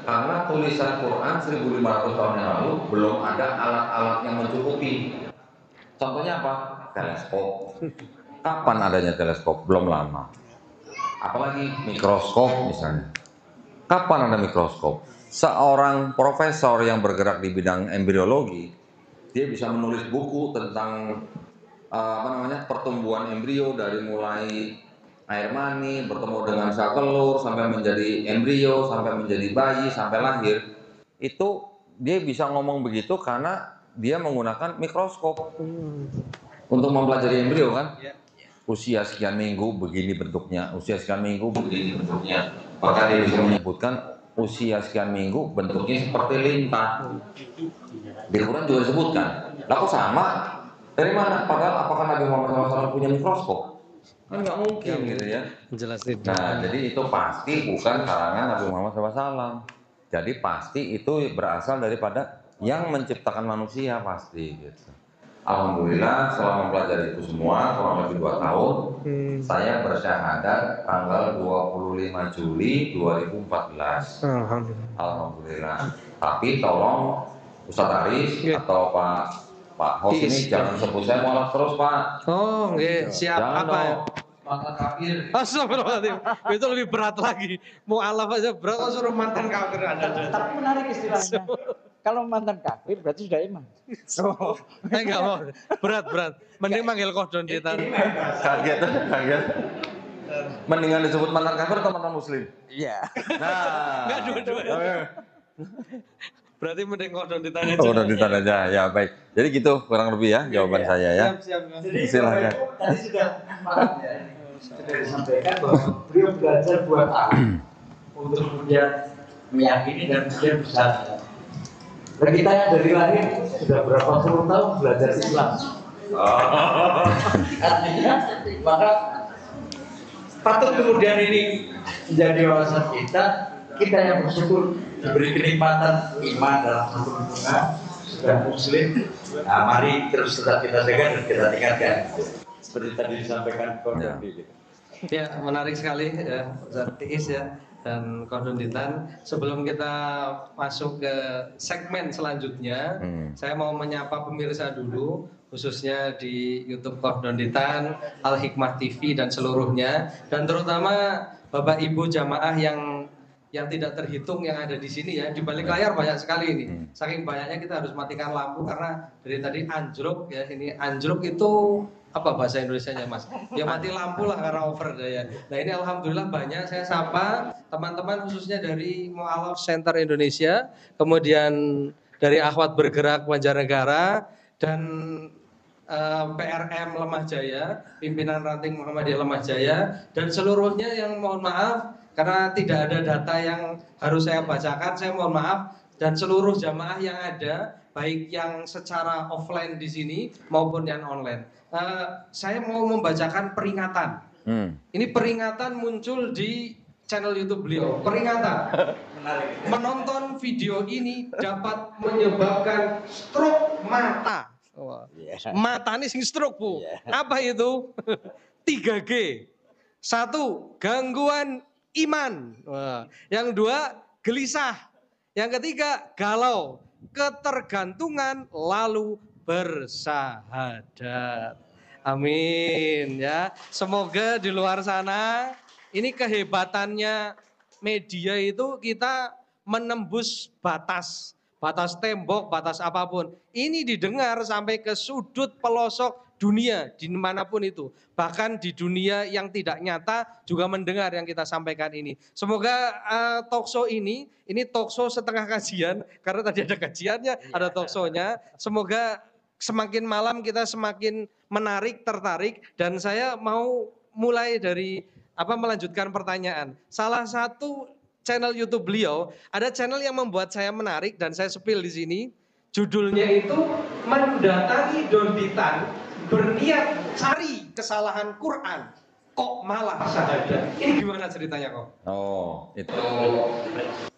karena tulisan Quran 1500 tahun yang lalu belum ada alat-alat yang mencukupi. Contohnya apa? Teleskop. Kapan adanya teleskop? Belum lama. Apalagi mikroskop misalnya. Kapan ada mikroskop? Seorang profesor yang bergerak di bidang embriologi, dia bisa menulis buku tentang pertumbuhan embrio dari mulai air mani bertemu dengan sel telur sampai menjadi embrio, sampai menjadi bayi, sampai lahir. Itu dia bisa ngomong begitu karena dia menggunakan mikroskop untuk mempelajari embrio kan. Usia sekian minggu begini bentuknya, usia sekian minggu begini bentuknya. Bahkan dia bisa menyebutkan usia sekian minggu bentuknya seperti lintah. Di Quran juga disebutkan. Lah kok sama? Dari mana? Padahal apakah Nabi Muhammad SAW punya mikroskop? Kan nggak mungkin gitu ya. jelas tidak. Nah, jadi itu pasti bukan karangan Nabi Muhammad SAW. Jadi pasti itu berasal daripada yang menciptakan manusia pasti gitu. Alhamdulillah setelah mempelajari itu semua kurang lebih 2 tahun, saya bersyahadat tanggal 25 Juli 2014. Alhamdulillah. Tapi tolong Ustadz Aris atau Pak Hos ini jangan sebut saya mualaf terus Pak. Oh, nggih, siap. Jangan apa ya? mantan kafir. Astagfirullahaladzim, itu lebih berat lagi. Mau alaf aja berat, kok suruh mantan kafir ada. Tapi menarik istilahnya. Kalau mantan kafir berarti sudah iman. Saya nggak mau, berat. Mending manggil kodon kita. Kaget. Mendingan disebut mantan kafir atau mantan muslim? Iya. Nah. Nggak dua-duanya. Berarti mending kodon ditanya aja. Oh, udah ditanya aja. Ya baik. Jadi gitu kurang lebih ya jawaban saya ya. Siap. Silakan. Tadi sudah maaf ya. Sudah disampaikan bahwa beliau belajar 2 tahun untuk kemudian meyakini dan kemudian bersyahadat. Dan kita yang dari lahir sudah berapa puluh tahun belajar Islam. Artinya maka patut kemudian ini menjadi wawasan kita yang bersyukur diberi kenikmatan iman dalam satu hubungan sudah muslim. Nah, mari terus tetap kita jaga dan kita tingkatkan. Seperti tadi disampaikan Kodon gitu. Ya, menarik sekali ya, Ustaz Tiis ya dan Kodon Ditan. Sebelum kita masuk ke segmen selanjutnya, saya mau menyapa pemirsa dulu, khususnya di YouTube Kodon Ditan, Al Hikmah TV dan seluruhnya, dan terutama Bapak Ibu jamaah yang tidak terhitung yang ada di sini ya. Di balik layar banyak sekali ini. Saking banyaknya kita harus matikan lampu karena dari tadi anjlok ya. Ini anjlok itu apa bahasa Indonesianya Mas? Ya mati lampu lah karena over ya. Nah ini alhamdulillah banyak saya sapa teman-teman khususnya dari Mu'alaf Center Indonesia, kemudian dari Akhwat Bergerak Banjarnegara dan PRM Lemah Jaya, pimpinan ranting Muhammadiyah Lemah Jaya dan seluruhnya yang mohon maaf karena tidak ada data yang harus saya bacakan, saya mohon maaf. Dan seluruh jamaah yang ada, baik yang secara offline di sini maupun yang online. Saya mau membacakan peringatan. Ini peringatan muncul di channel YouTube beliau. Peringatan. Menonton video ini dapat menyebabkan stroke mata. Mata ini sing stroke, Bu. Apa itu? 3G. 1, gangguan iman. Yang 2, gelisah. Yang ketiga, galau, ketergantungan, lalu bersahadat. Amin ya. Semoga di luar sana ini kehebatannya media itu kita menembus batas tembok, batas apapun. Ini didengar sampai ke sudut pelosok dunia dimanapun itu, bahkan di dunia yang tidak nyata juga mendengar yang kita sampaikan ini. Semoga talkshow ini talkshow setengah kajian, karena tadi ada kajiannya, ada talkshow-nya. Semoga semakin malam kita semakin menarik, tertarik, dan saya mau mulai dari melanjutkan pertanyaan. Salah satu channel YouTube beliau, ada channel yang membuat saya menarik dan saya sepil di sini. Judulnya itu mendatangi Donditan, berniat cari kesalahan Quran, kok malah syahadat. Ini gimana ceritanya kok? Oh,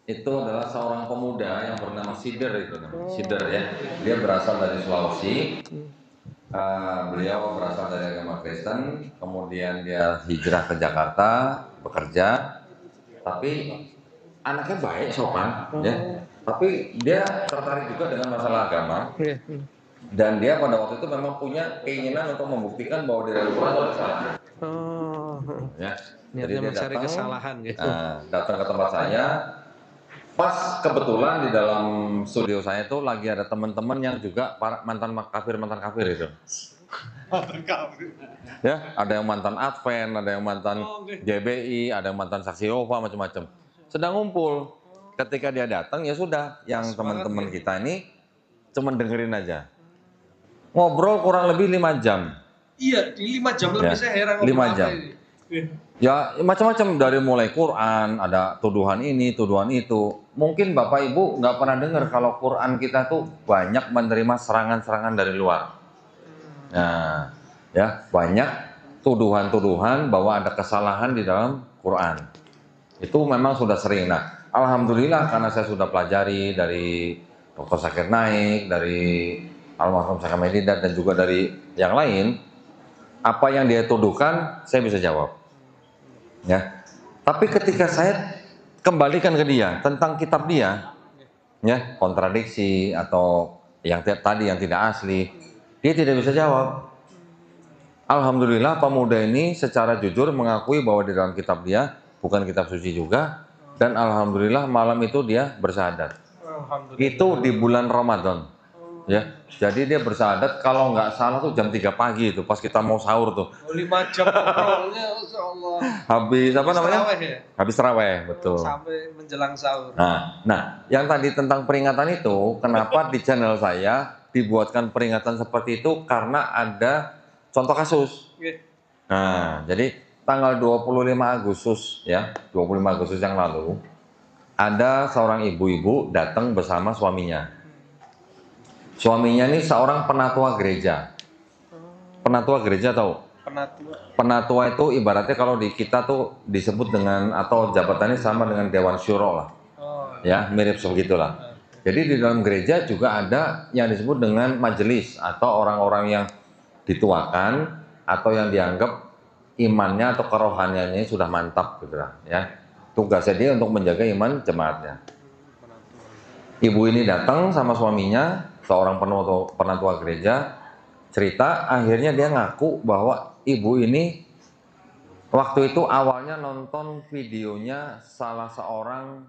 itu adalah seorang pemuda yang bernama Sider itu, Sider ya. Dia berasal dari Sulawesi. Beliau berasal dari agama Kristen, kemudian dia hijrah ke Jakarta, bekerja. Tapi anaknya baik, sopan, ya. Tapi dia tertarik juga dengan masalah agama. Dan dia pada waktu itu memang punya keinginan untuk membuktikan bahwa di dalam Quran ada kesalahan. Ya. Jadi dia mencari datang, kesalahan gitu. Datang ke tempat saya. Pas kebetulan di dalam studio saya itu lagi ada teman-teman yang juga mantan kafir itu. Ya, ada yang mantan Advent, ada yang mantan JBI, ada yang mantan Saksi Yehova, macam-macam. Sedang ngumpul. Ketika dia datang ya sudah, yang teman-teman kita ini cuma dengerin aja. Ngobrol kurang lebih 5 jam. Iya, di 5 jam lebih saya heran. 5 jam. Ya macam-macam, dari mulai Quran, ada tuduhan ini, tuduhan itu. Mungkin Bapak Ibu nggak pernah dengar kalau Quran kita tuh banyak menerima serangan-serangan dari luar. Nah, ya banyak tuduhan-tuduhan bahwa ada kesalahan di dalam Quran. Itu memang sudah sering. Nah, alhamdulillah karena saya sudah pelajari dari Dr. Zakir Naik, dari almarhum Syekh Medidat dan juga dari yang lain, apa yang dia tuduhkan saya bisa jawab. Ya. Tapi ketika saya kembalikan ke dia tentang kitab dia, ya, kontradiksi atau yang tadi yang tidak asli, dia tidak bisa jawab. Alhamdulillah pemuda ini secara jujur mengakui bahwa di dalam kitab dia bukan kitab suci juga, dan alhamdulillah malam itu dia bersyahadat. Itu di bulan Ramadan. Ya, jadi dia bersyahadat kalau nggak salah tuh jam 3 pagi itu pas kita mau sahur tuh. 5 jam ngobrolnya, Allah. Habis apa namanya? Taraweh ya? Habis taraweh, betul. Sampai menjelang sahur. Nah, yang tadi tentang peringatan itu, kenapa di channel saya dibuatkan peringatan seperti itu karena ada contoh kasus. Nah, jadi tanggal 25 Agustus ya, 25 Agustus yang lalu ada seorang ibu-ibu datang bersama suaminya. Suaminya ini seorang penatua gereja. Penatua gereja tahu? Penatua itu ibaratnya kalau di kita tuh disebut dengan atau jabatannya sama dengan Dewan Syuro lah. Ya, mirip sebegitulah. Jadi di dalam gereja juga ada yang disebut dengan majelis atau orang-orang yang dituakan atau yang dianggap imannya atau kerohaniannya sudah mantap gitu lah, ya. Tugasnya dia untuk menjaga iman jemaatnya. Ibu ini datang sama suaminya, seorang penatua gereja, cerita, akhirnya dia ngaku bahwa ibu ini waktu itu awalnya nonton videonya salah seorang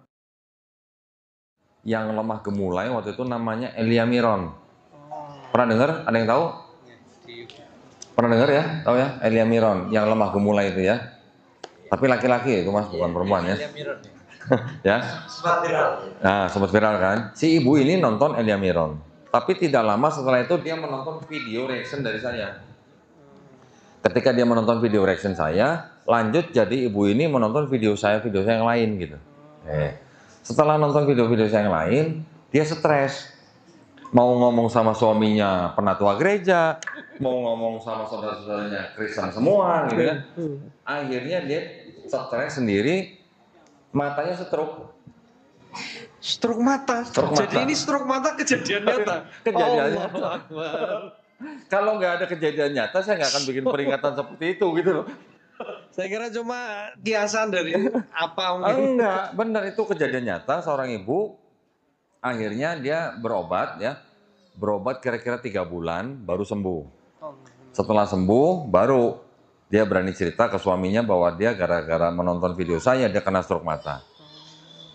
yang lemah gemulai, waktu itu namanya Elia Miron. Pernah dengar? Ada yang tahu? Pernah dengar ya? Tahu ya? Elia Miron yang lemah gemulai itu ya. Tapi laki-laki itu Mas, bukan perempuan ya. Ya. Sempat viral. Nah, sempat viral kan? Si ibu ini nonton Elia Miron. Tapi tidak lama setelah itu dia menonton video reaction dari saya. Ketika dia menonton video reaction saya, lanjut jadi ibu ini menonton video saya yang lain gitu. Setelah nonton video-video saya yang lain, dia stres. Mau ngomong sama suaminya penatua gereja, mau ngomong sama saudara-saudaranya Kristen semua gitu kan. Akhirnya dia stres sendiri, matanya stroke. Stroke mata. Jadi ini stroke mata kejadian nyata. Kejadian Allah nyata. Akbar. Kalau nggak ada kejadian nyata, saya nggak akan bikin peringatan seperti itu gitu loh. Saya kira cuma kiasan dari apa mungkin. Enggak, benar itu kejadian nyata. Seorang ibu akhirnya dia berobat ya, berobat kira-kira 3 bulan baru sembuh. Setelah sembuh baru dia berani cerita ke suaminya bahwa dia gara-gara menonton video saya dia kena stroke mata.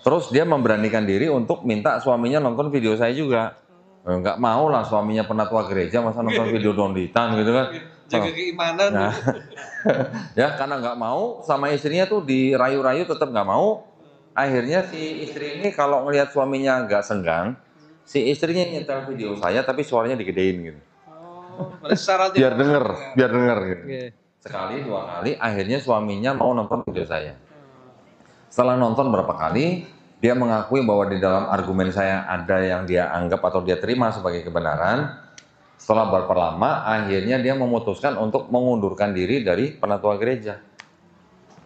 Terus dia memberanikan diri untuk minta suaminya nonton video saya juga. Enggak mau lah suaminya penatua gereja masa nonton video donditan gitu kan. Jaga keimanan. Nah, ya karena nggak mau sama istrinya tuh dirayu-rayu tetap nggak mau. Akhirnya si istri ini kalau ngelihat suaminya nggak senggang, si istrinya nyetel video saya tapi suaranya digedein gitu. Biar denger gitu. Sekali 2 kali akhirnya suaminya mau nonton video saya. Setelah nonton berapa kali, dia mengakui bahwa di dalam argumen saya ada yang dia anggap atau dia terima sebagai kebenaran. Setelah berapa lama, akhirnya dia memutuskan untuk mengundurkan diri dari penatua gereja.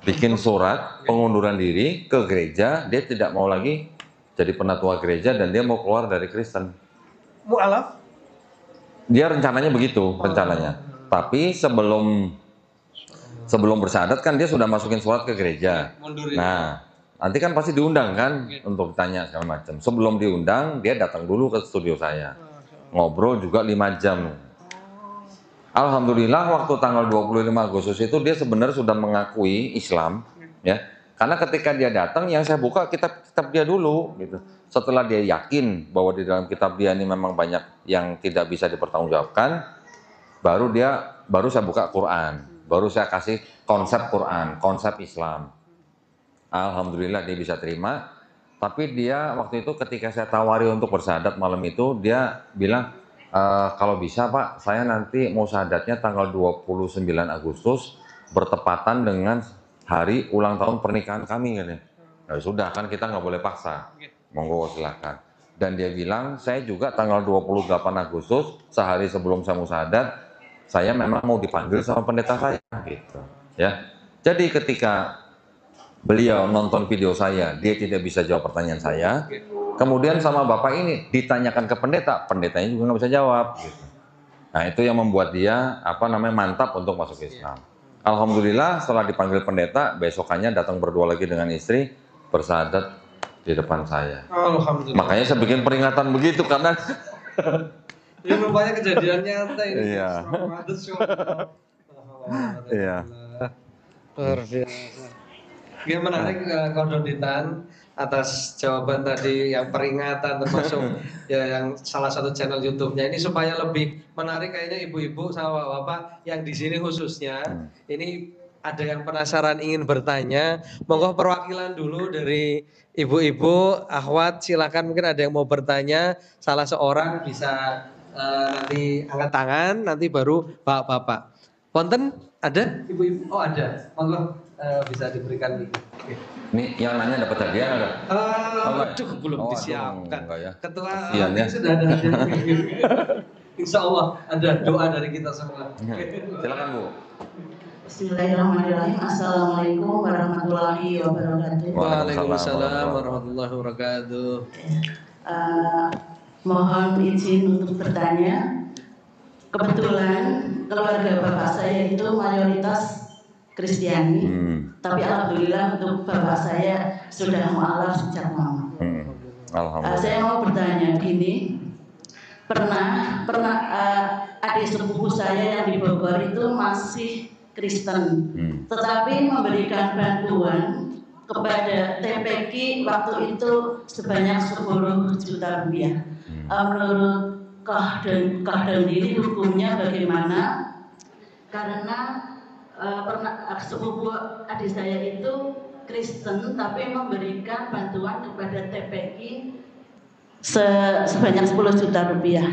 Bikin surat pengunduran diri ke gereja, dia tidak mau lagi jadi penatua gereja dan dia mau keluar dari Kristen. Mu'alaf? Dia rencananya begitu, rencananya. Tapi sebelum bersyahadat kan dia sudah masukin surat ke gereja. Nah, nanti kan pasti diundang kan untuk tanya segala macam. Sebelum diundang, dia datang dulu ke studio saya. Ngobrol juga 5 jam. Alhamdulillah waktu tanggal 25 Agustus itu dia sebenarnya sudah mengakui Islam, ya. Karena ketika dia datang, yang saya buka kitab-kitab dia dulu, gitu. Setelah dia yakin bahwa di dalam kitab dia ini memang banyak yang tidak bisa dipertanggungjawabkan, baru saya buka Quran, baru saya kasih konsep Quran, konsep Islam. Alhamdulillah dia bisa terima. Tapi dia waktu itu ketika saya tawari untuk bersyahadat malam itu, dia bilang, kalau bisa Pak, saya nanti mau syahadatnya tanggal 29 Agustus bertepatan dengan hari ulang tahun pernikahan kami. Gitu. Nah, sudah kan kita nggak boleh paksa, monggo silakan. Dan dia bilang, saya juga tanggal 28 Agustus, sehari sebelum saya mau syahadat, saya memang mau dipanggil sama pendeta saya. Gitu. Ya. Jadi ketika beliau nonton video saya, dia tidak bisa jawab pertanyaan saya. Kemudian sama bapak ini ditanyakan ke pendeta, pendetanya juga nggak bisa jawab. Gitu. Nah itu yang membuat dia mantap untuk masuk Islam. Alhamdulillah setelah dipanggil pendeta, besokannya datang berdua lagi dengan istri bersyahadat di depan saya. Alhamdulillah. Makanya saya bikin peringatan begitu karena ini rupanya kejadian nyata ini. Iya. Iya. Luar biasa. Ya menarik Kondonditan atas jawaban tadi yang peringatan termasuk ya yang salah satu channel YouTube-nya ini supaya lebih menarik kayaknya ibu-ibu sama bapak yang di sini khususnya ini ada yang penasaran ingin bertanya, monggo perwakilan dulu dari ibu-ibu, akhwat silakan mungkin ada yang mau bertanya, salah seorang bisa nanti angkat tangan nanti baru bapak-bapak. Ponten ada ibu-ibu? Oh ada, monggo. Bisa diberikan ini yang nanya dapat hadiah nggak? Aduh belum disiapkan. Ya. Ketua ya. sudah ada hadiah. Insya Allah ada doa dari kita semua. Silakan Bu. Bismillahirrahmanirrahim. Assalamualaikum warahmatullahi wabarakatuh. Waalaikumsalam warahmatullahi wabarakatuh. Mohon izin untuk bertanya. Kebetulan keluarga bapak saya itu mayoritas Kristiani, tapi alhamdulillah untuk bapak saya sudah mualaf sejak lama. Alhamdulillah. Saya mau bertanya gini, pernah adik sepupu saya yang di Bogor itu masih Kristen, tetapi memberikan bantuan kepada TPQ waktu itu sebanyak 10 juta rupiah. Menurut Kah diri hukumnya bagaimana? Karena sepupu adik saya itu Kristen tapi memberikan bantuan kepada TPQ sebanyak 10 juta rupiah.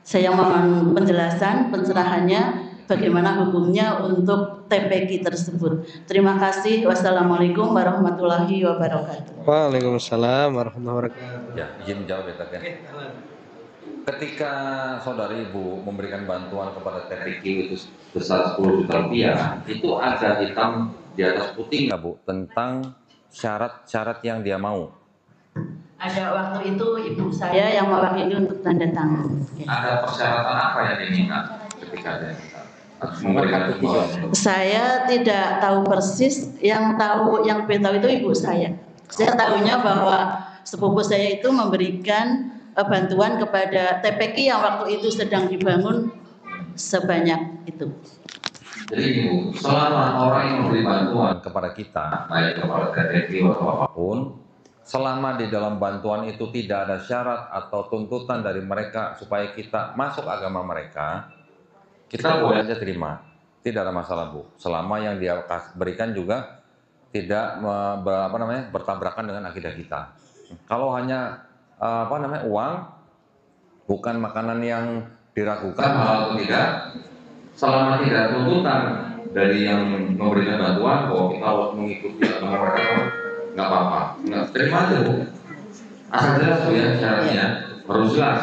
Saya mohon penjelasan pencerahannya bagaimana hukumnya untuk TPQ tersebut. Terima kasih. Wassalamualaikum warahmatullahi wabarakatuh. Waalaikumsalam warahmatullahi wabarakatuh. Ya, izin menjawab ya, Tat, ya. Ketika saudari ibu memberikan bantuan kepada TPQ itu sebesar 10 juta rupiah, itu ada hitam di atas putih nggak Bu tentang syarat-syarat yang dia mau? Ada waktu itu ibu saya yang mewakili untuk tanda tangan. Ada persyaratan apa yang diminta ketika dia harus memberikan bantuan? Saya tidak tahu persis, yang lebih tahu itu ibu saya. Saya tahunya bahwa sepupu saya itu memberikan bantuan kepada TPQ yang waktu itu sedang dibangun sebanyak itu. Jadi Ibu, selama orang yang memberi bantuan kepada kita, baik kepada TPQ atau apapun, selama di dalam bantuan itu tidak ada syarat atau tuntutan dari mereka supaya kita masuk agama mereka, kita boleh aja terima, tidak ada masalah Bu. Selama yang dia berikan juga tidak bertabrakan dengan akidah kita. Kalau hanya uang, bukan makanan yang diragukan atau tidak, selama tidak ada tuntutan dari yang memberikan bantuan bahwa kita harus mengikuti agama mereka, nggak apa-apa, nggak terima aja Bu. Asal jelas Bu ya syaratnya harus jelas.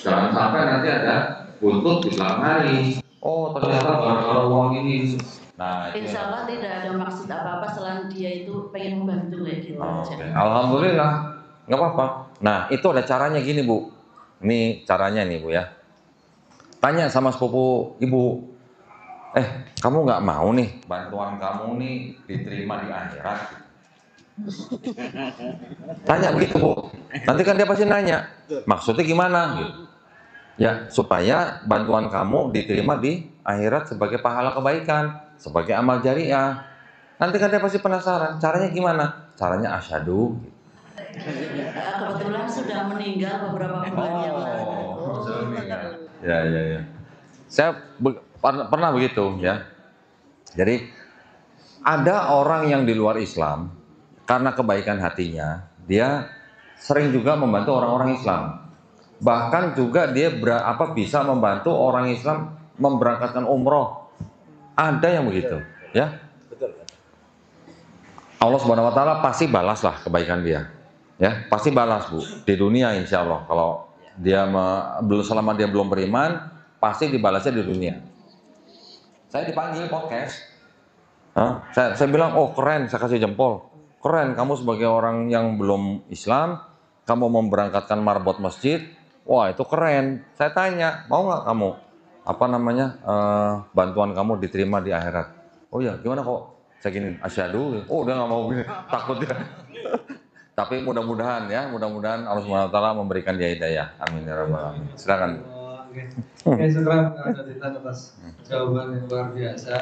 Jangan sampai nanti ada buntut di belakang hari. Oh ternyata kalau uang ini. Nah, Insya Allah tidak ada maksud apa-apa selain dia itu pengen membantu kayak gitu. Okay. Alhamdulillah, nggak apa-apa. Nah itu ada caranya gini Bu. Ini caranya nih Bu ya. Tanya sama sepupu ibu, kamu nggak mau nih bantuan kamu nih diterima di akhirat? Tanya begitu Bu. Nanti kan dia pasti nanya, maksudnya gimana? Gitu. Ya supaya bantuan kamu diterima di akhirat sebagai pahala kebaikan, sebagai amal jariah. Nanti kan dia pasti penasaran, caranya gimana? Caranya asyhadu. Kebetulan sudah meninggal beberapa bulan yang lalu. Ya. Saya pernah begitu ya. Jadi ada orang yang di luar Islam karena kebaikan hatinya, dia sering juga membantu orang-orang Islam. Bahkan juga dia bisa membantu orang Islam memberangkatkan umroh. Ada yang begitu, ya. Allah Subhanahu Wa Taala pasti balaslah kebaikan dia, ya. Pasti balas Bu di dunia insya Allah. Kalau dia selama dia belum beriman, pasti dibalasnya di dunia. Saya dipanggil podcast, saya bilang, oh keren, saya kasih jempol, keren. Kamu sebagai orang yang belum Islam, kamu memberangkatkan marbot masjid, wah itu keren. Saya tanya, mau nggak kamu bantuan kamu diterima di akhirat? Oh ya, gimana kok? Saya gini, asyhadu. Oh udah nggak mau gini, takut ya. Tapi mudah-mudahan Allah Subhanahu Wa Taala memberikan dia hidayah. Amin ya rabbal alamin. Silakan. Oke, syukur atas jawaban yang luar biasa.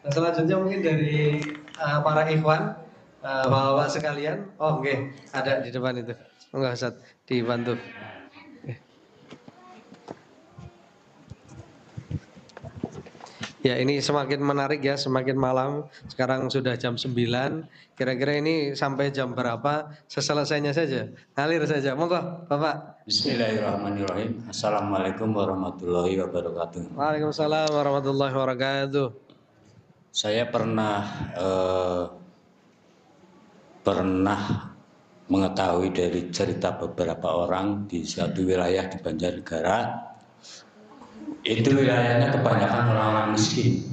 Nah, selanjutnya mungkin dari para ikhwan, bapak-bapak sekalian. Oh, oke, ada di depan itu. Enggak Ustaz, dibantu. Ya ini semakin menarik ya, semakin malam. Sekarang sudah jam 9. Kira-kira ini sampai jam berapa? Seselesainya saja, ngalir saja. Monggo Bapak. Bismillahirrahmanirrahim. Assalamualaikum warahmatullahi wabarakatuh. Waalaikumsalam warahmatullahi wabarakatuh. Saya pernah mengetahui dari cerita beberapa orang di suatu wilayah di Banjarnegara. Itu wilayahnya kebanyakan orang-orang miskin.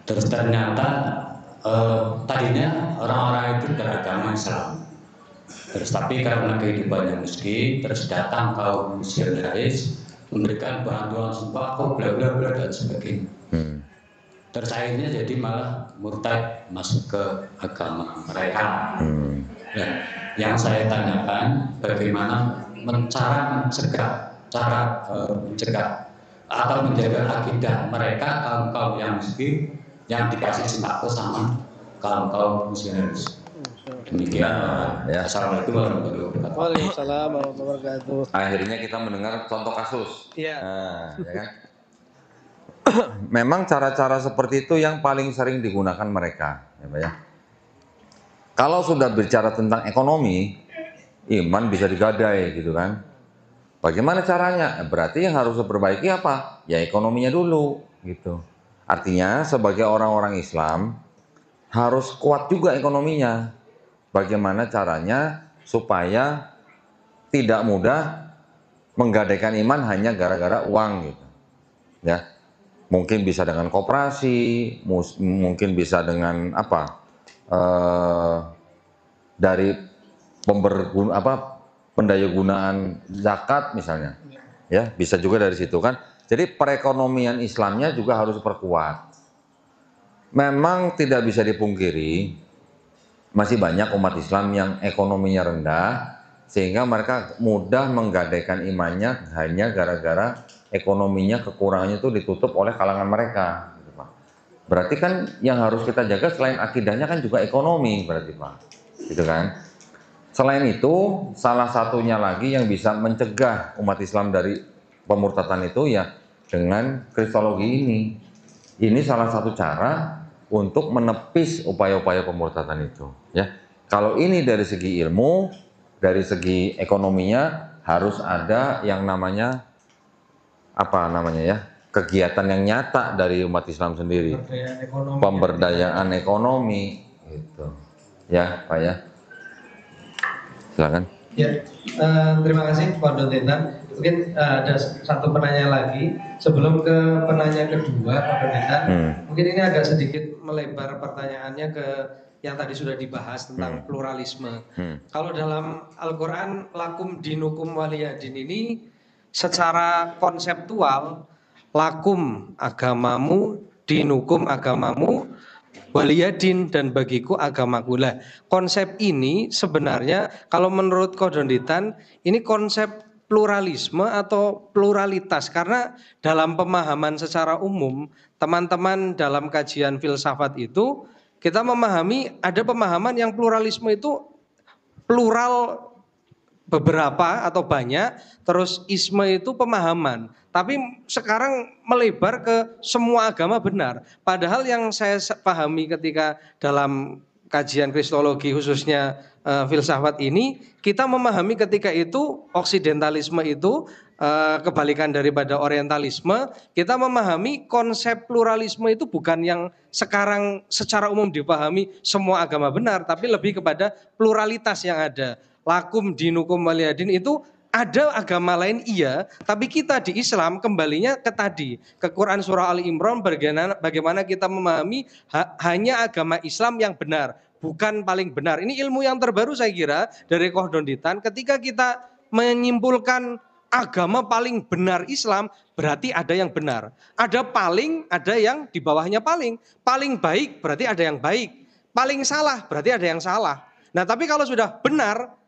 Terus ternyata tadinya orang-orang itu beragama Islam. Terus tapi karena kehidupannya miskin, terus datang kaum misionaris memberikan bantuan sembako, bla bla bla dan sebagainya. Terus akhirnya jadi malah murtad masuk ke agama mereka. Dan yang saya tanyakan bagaimana cara mencegah atau menjaga akidah mereka kaum-kaum yang miskin yang dikasih sembako sama kaum-kaum misionaris. Demikian. Ya. Assalamualaikum warahmatullahi wabarakatuh. Waalaikumsalam warahmatullahi wabarakatuh. Akhirnya kita mendengar contoh kasus. Iya. Nah, ya kan? Memang cara-cara seperti itu yang paling sering digunakan mereka, ya Pak ya. Kalau sudah bicara tentang ekonomi, iman bisa digadai gitu kan. Bagaimana caranya? Berarti yang harus diperbaiki apa? Ya ekonominya dulu. gitu. Artinya sebagai orang-orang Islam harus kuat juga ekonominya. Bagaimana caranya supaya tidak mudah menggadaikan iman hanya gara-gara uang gitu. Ya. Mungkin bisa dengan koperasi, mungkin bisa dengan apa? Dari pendayagunaan zakat misalnya. Ya, bisa juga dari situ kan. Jadi perekonomian Islamnya juga harus diperkuat. Memang tidak bisa dipungkiri masih banyak umat Islam yang ekonominya rendah sehingga mereka mudah menggadaikan imannya hanya gara-gara ekonominya kekurangannya itu ditutup oleh kalangan mereka. Berarti kan yang harus kita jaga selain akidahnya kan juga ekonomi berarti Pak. Gitu kan? Selain itu, salah satunya lagi yang bisa mencegah umat Islam dari pemurtadan itu ya dengan kristologi ini. Ini salah satu cara untuk menepis upaya-upaya pemurtadan itu. Ya, kalau ini dari segi ilmu, dari segi ekonominya harus ada yang namanya apa namanya ya kegiatan yang nyata dari umat Islam sendiri. Pemberdayaan ekonomi, gitu. Ya, Pak ya. Silakan. Ya, terima kasih Pak Dondetan. Mungkin ada satu penanya lagi sebelum ke penanya kedua Pak Dondetan. Mungkin ini agak sedikit melebar pertanyaannya ke yang tadi sudah dibahas tentang pluralisme. Kalau dalam Al-Quran lakum dinukum waliyadin ini secara konseptual lakum agamamu, dinukum agamamu, waliyadin dan bagiku agamaku. Lah, konsep ini sebenarnya kalau menurut Kodonditan ini konsep pluralisme atau pluralitas karena dalam pemahaman secara umum teman-teman dalam kajian filsafat itu kita memahami ada pemahaman yang pluralisme itu plural beberapa atau banyak, terus isme itu pemahaman. Tapi sekarang melebar ke semua agama benar. Padahal yang saya pahami ketika dalam kajian kristologi khususnya filsafat ini, kita memahami ketika itu oksidentalisme itu kebalikan daripada orientalisme, kita memahami konsep pluralisme itu bukan yang sekarang secara umum dipahami semua agama benar, tapi lebih kepada pluralitas yang ada. Lakum dinukum waliyadin itu ada agama lain iya, tapi kita di Islam kembalinya ke tadi, ke Quran surah Ali Imran bagaimana kita memahami hanya agama Islam yang benar, bukan paling benar. Ini ilmu yang terbaru saya kira dari Kodonditan ketika kita menyimpulkan agama paling benar Islam, berarti ada yang benar. Ada paling, ada yang di bawahnya paling. Paling baik berarti ada yang baik. Paling salah berarti ada yang salah. Nah, tapi kalau sudah benar,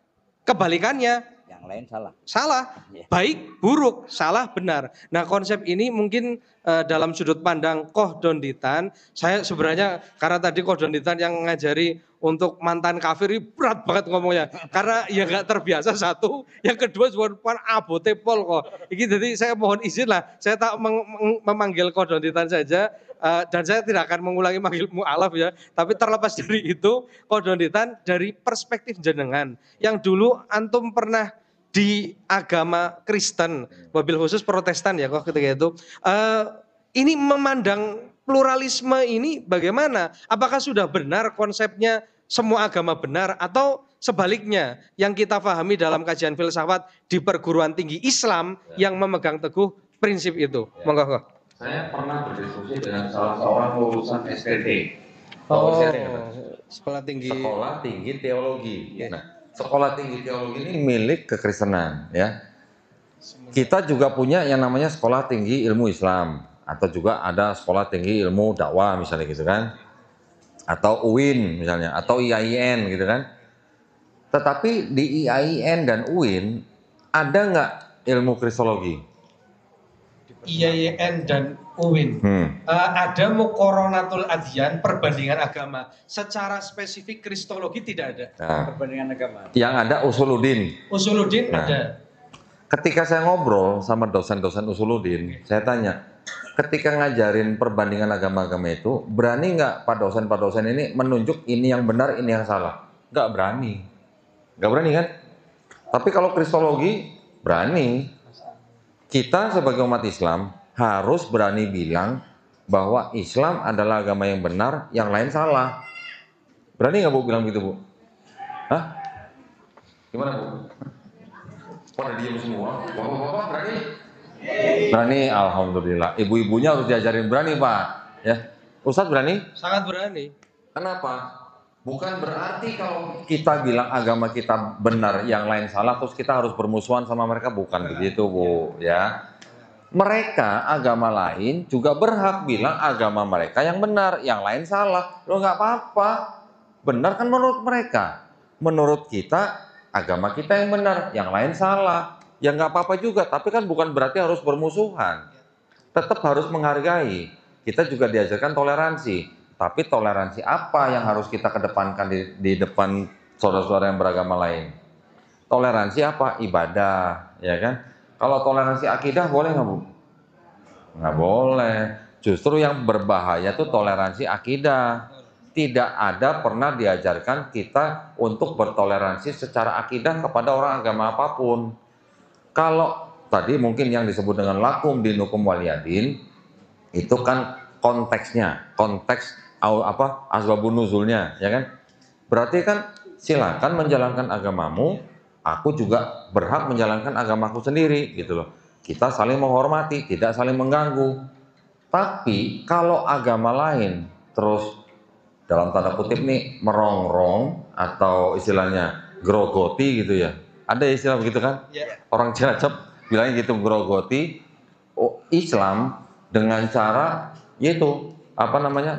kebalikannya, yang lain salah. Salah, baik, buruk, salah, benar. Nah, konsep ini mungkin dalam sudut pandang Kodonditan, saya sebenarnya karena tadi Kodonditan yang ngajari untuk mantan kafir ini berat banget ngomongnya. Karena ya nggak terbiasa satu, yang kedua cuma abote pol kok. Ini jadi saya mohon izin lah, saya tak memanggil Kodonditan saja. Dan saya tidak akan mengulangi manggil mu'alaf ya, tapi terlepas dari itu, Kodonditan dari perspektif jenengan, yang dulu antum pernah di agama Kristen, wabil khusus Protestan ya kok ketika itu, ini memandang pluralisme ini bagaimana? Apakah sudah benar konsepnya semua agama benar atau sebaliknya yang kita pahami dalam kajian filsafat di perguruan tinggi Islam yang memegang teguh prinsip itu? Monggo. Saya pernah berdiskusi dengan salah seorang lulusan STT. Sekolah tinggi teologi. Nah, sekolah tinggi teologi ini milik kekristenan, ya. Kita juga punya yang namanya sekolah tinggi ilmu Islam, atau juga ada sekolah tinggi ilmu dakwah misalnya gitu kan, atau UIN misalnya, atau IAIN gitu kan. Tetapi di IAIN dan UIN ada nggak ilmu kristologi? IAIN dan UIN ada muqoronatul adyan, perbandingan agama. Secara spesifik kristologi tidak ada. Perbandingan agama. Yang ada Usuluddin. Ada. Ketika saya ngobrol sama dosen-dosen Usuluddin, saya tanya, ketika ngajarin perbandingan agama-agama itu, berani nggak Pak dosen ini menunjuk ini yang benar, ini yang salah? Nggak berani. Nggak berani kan? Tapi kalau kristologi, berani. Kita sebagai umat Islam harus berani bilang bahwa Islam adalah agama yang benar, yang lain salah. Berani nggak Bu bilang gitu Bu? Hah? Gimana Bu? Pada diem semua. Bapak-bapak berani? Berani, alhamdulillah. Ibu-ibunya harus diajarin berani Pak. Ya, Ustadz berani? Sangat berani. Kenapa? Bukan berarti kalau kita bilang agama kita benar, yang lain salah, terus kita harus bermusuhan sama mereka, bukan begitu Bu. Ya, mereka agama lain juga berhak bilang agama mereka yang benar, yang lain salah. Lo nggak apa-apa, benar kan menurut mereka. Menurut kita agama kita yang benar, yang lain salah. Ya nggak apa-apa juga, tapi kan bukan berarti harus bermusuhan. Tetap harus menghargai. Kita juga diajarkan toleransi. Tapi toleransi apa yang harus kita kedepankan di depan saudara-saudara yang beragama lain? Toleransi apa? Ibadah, ya kan? Kalau toleransi akidah boleh nggak Bu? Nggak boleh. Justru yang berbahaya tuh toleransi akidah. Tidak ada pernah diajarkan kita untuk bertoleransi secara akidah kepada orang agama apapun. Kalau tadi mungkin yang disebut dengan lakum dinukum waliyadin, itu kan konteksnya, konteks asbabun nuzulnya, ya kan? Berarti kan silakan menjalankan agamamu, aku juga berhak menjalankan agamaku sendiri, gitu loh. Kita saling menghormati, tidak saling mengganggu. Tapi kalau agama lain terus dalam tanda kutip nih merongrong atau istilahnya grogoti gitu ya. Ada istilah begitu kan? Orang Cilacap bilangnya gitu, grogoti Islam dengan cara yaitu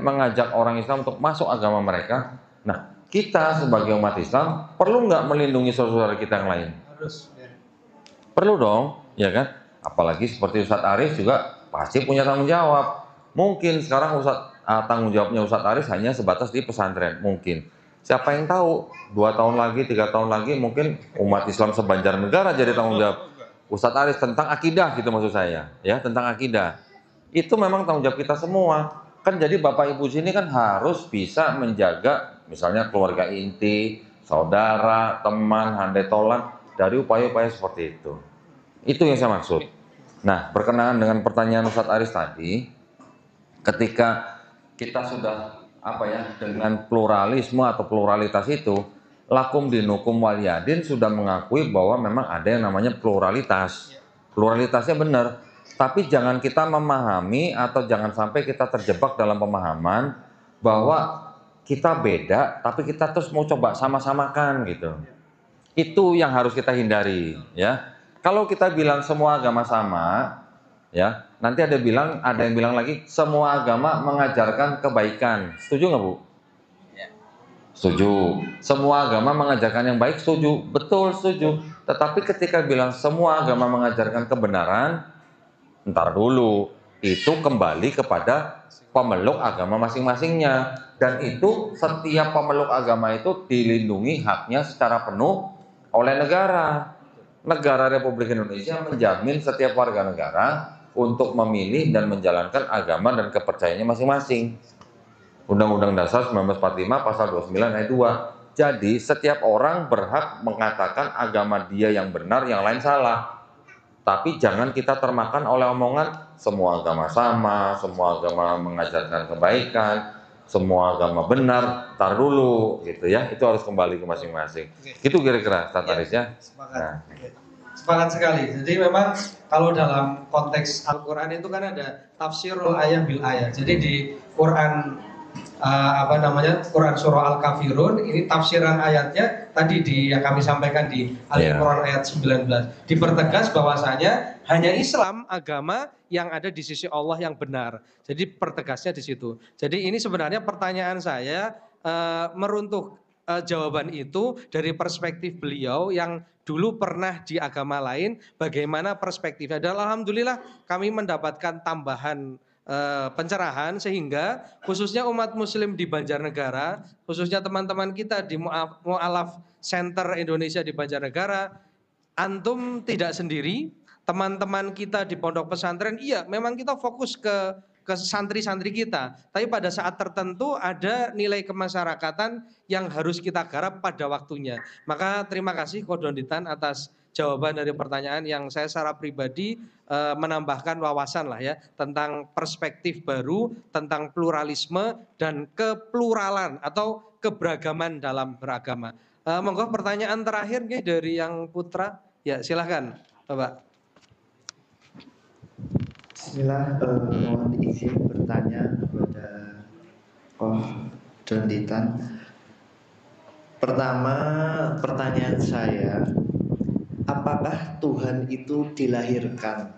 mengajak orang Islam untuk masuk agama mereka. Nah, kita sebagai umat Islam perlu nggak melindungi saudara kita yang lain? Harus. Perlu dong, ya kan? Apalagi seperti Ustadz Aris juga pasti punya tanggung jawab. Mungkin sekarang tanggung jawabnya Ustadz Aris hanya sebatas di pesantren, mungkin. Siapa yang tahu 2 tahun lagi, 3 tahun lagi mungkin umat Islam sebanjarnegara jadi tanggung jawab Ustadz Aris tentang akidah gitu maksud saya, ya, tentang akidah. Itu memang tanggung jawab kita semua. Kan jadi Bapak Ibu sini kan harus bisa menjaga misalnya keluarga inti, saudara, teman, handai tolan dari upaya-upaya seperti itu. Itu yang saya maksud. Nah, berkenaan dengan pertanyaan Ustadz Aris tadi, ketika kita sudah dengan pluralisme atau pluralitas itu, lakum dinukum waliyadin sudah mengakui bahwa memang ada yang namanya pluralitas. Pluralitasnya benar. Tapi jangan kita memahami atau jangan sampai kita terjebak dalam pemahaman bahwa kita beda, tapi kita terus mau coba sama-samakan gitu. Itu yang harus kita hindari, ya. Kalau kita bilang semua agama sama, ya, nanti ada yang bilang lagi semua agama mengajarkan kebaikan. Setuju nggak Bu? Setuju. Semua agama mengajarkan yang baik, setuju. Betul, setuju. Tetapi ketika bilang semua agama mengajarkan kebenaran, ntar dulu, itu kembali kepada pemeluk agama masing-masingnya. Dan itu setiap pemeluk agama itu dilindungi haknya secara penuh oleh negara. Negara Republik Indonesia menjamin setiap warga negara untuk memilih dan menjalankan agama dan kepercayaannya masing-masing. Undang-Undang Dasar 1945 pasal 29 ayat 2. Jadi setiap orang berhak mengatakan agama dia yang benar, yang lain salah. Tapi jangan kita termakan oleh omongan semua agama sama, semua agama mengajarkan kebaikan, semua agama benar. Tar dulu gitu ya, itu harus kembali ke masing-masing. Itu kira-kira Ustadz Aris ya. Sepakat sekali. Jadi memang kalau dalam konteks Al-Qur'an itu kan ada tafsirul ayat bil ayat. Jadi di Quran Quran surah Al-Kafirun, ini tafsiran ayatnya tadi yang kami sampaikan di Al-Imran ayat 19. Dipertegas bahwasanya hanya Islam agama yang ada di sisi Allah yang benar. Jadi pertegasnya di situ. Jadi ini sebenarnya pertanyaan saya meruntuh jawaban itu dari perspektif beliau yang dulu pernah di agama lain, bagaimana perspektifnya. Dan alhamdulillah kami mendapatkan tambahan pencerahan sehingga khususnya umat muslim di Banjarnegara, khususnya teman-teman kita di Mu'alaf Center Indonesia di Banjarnegara, antum tidak sendiri, teman-teman kita di pondok pesantren, iya memang kita fokus ke santri-santri kita, tapi pada saat tertentu ada nilai kemasyarakatan yang harus kita garap pada waktunya. Maka terima kasih Kodonditan atas jawaban dari pertanyaan yang saya secara pribadi menambahkan wawasan lah ya tentang perspektif baru, tentang pluralisme dan kepluralan atau keberagaman dalam beragama. Monggo pertanyaan terakhir nih dari yang putra. Ya, silahkan Bapak. Bismillah, mohon izin bertanya kepada Don Titan. Pertama, pertanyaan saya, apakah Tuhan itu dilahirkan?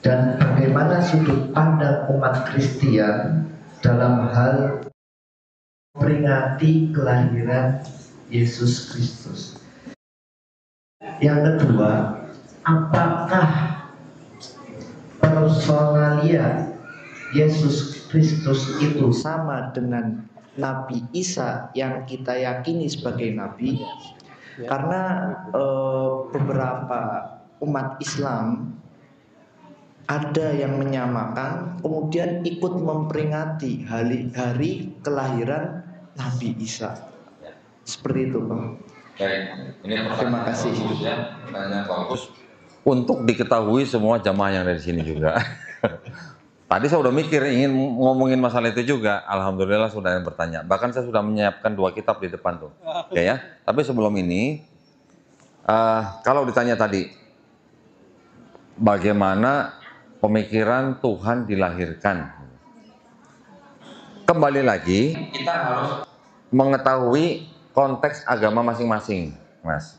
Dan bagaimana sudut pandang umat Kristen dalam hal memperingati kelahiran Yesus Kristus? Yang kedua, apakah personalia Yesus Kristus itu sama dengan Nabi Isa yang kita yakini sebagai nabi? Karena beberapa umat Islam ada yang menyamakan kemudian ikut memperingati hari kelahiran Nabi Isa. Seperti itu, Pak. Baik, ini Terima kasih. Pertanyaan bagus. Untuk diketahui semua jamaah yang dari sini juga. Tadi saya udah mikir ingin ngomongin masalah itu juga. Alhamdulillah sudah yang bertanya. Bahkan saya sudah menyiapkan 2 kitab di depan tuh. Oke ya. Tapi sebelum ini, kalau ditanya tadi, bagaimana pemikiran Tuhan dilahirkan? Kembali lagi, kita harus mengetahui konteks agama masing-masing, Mas.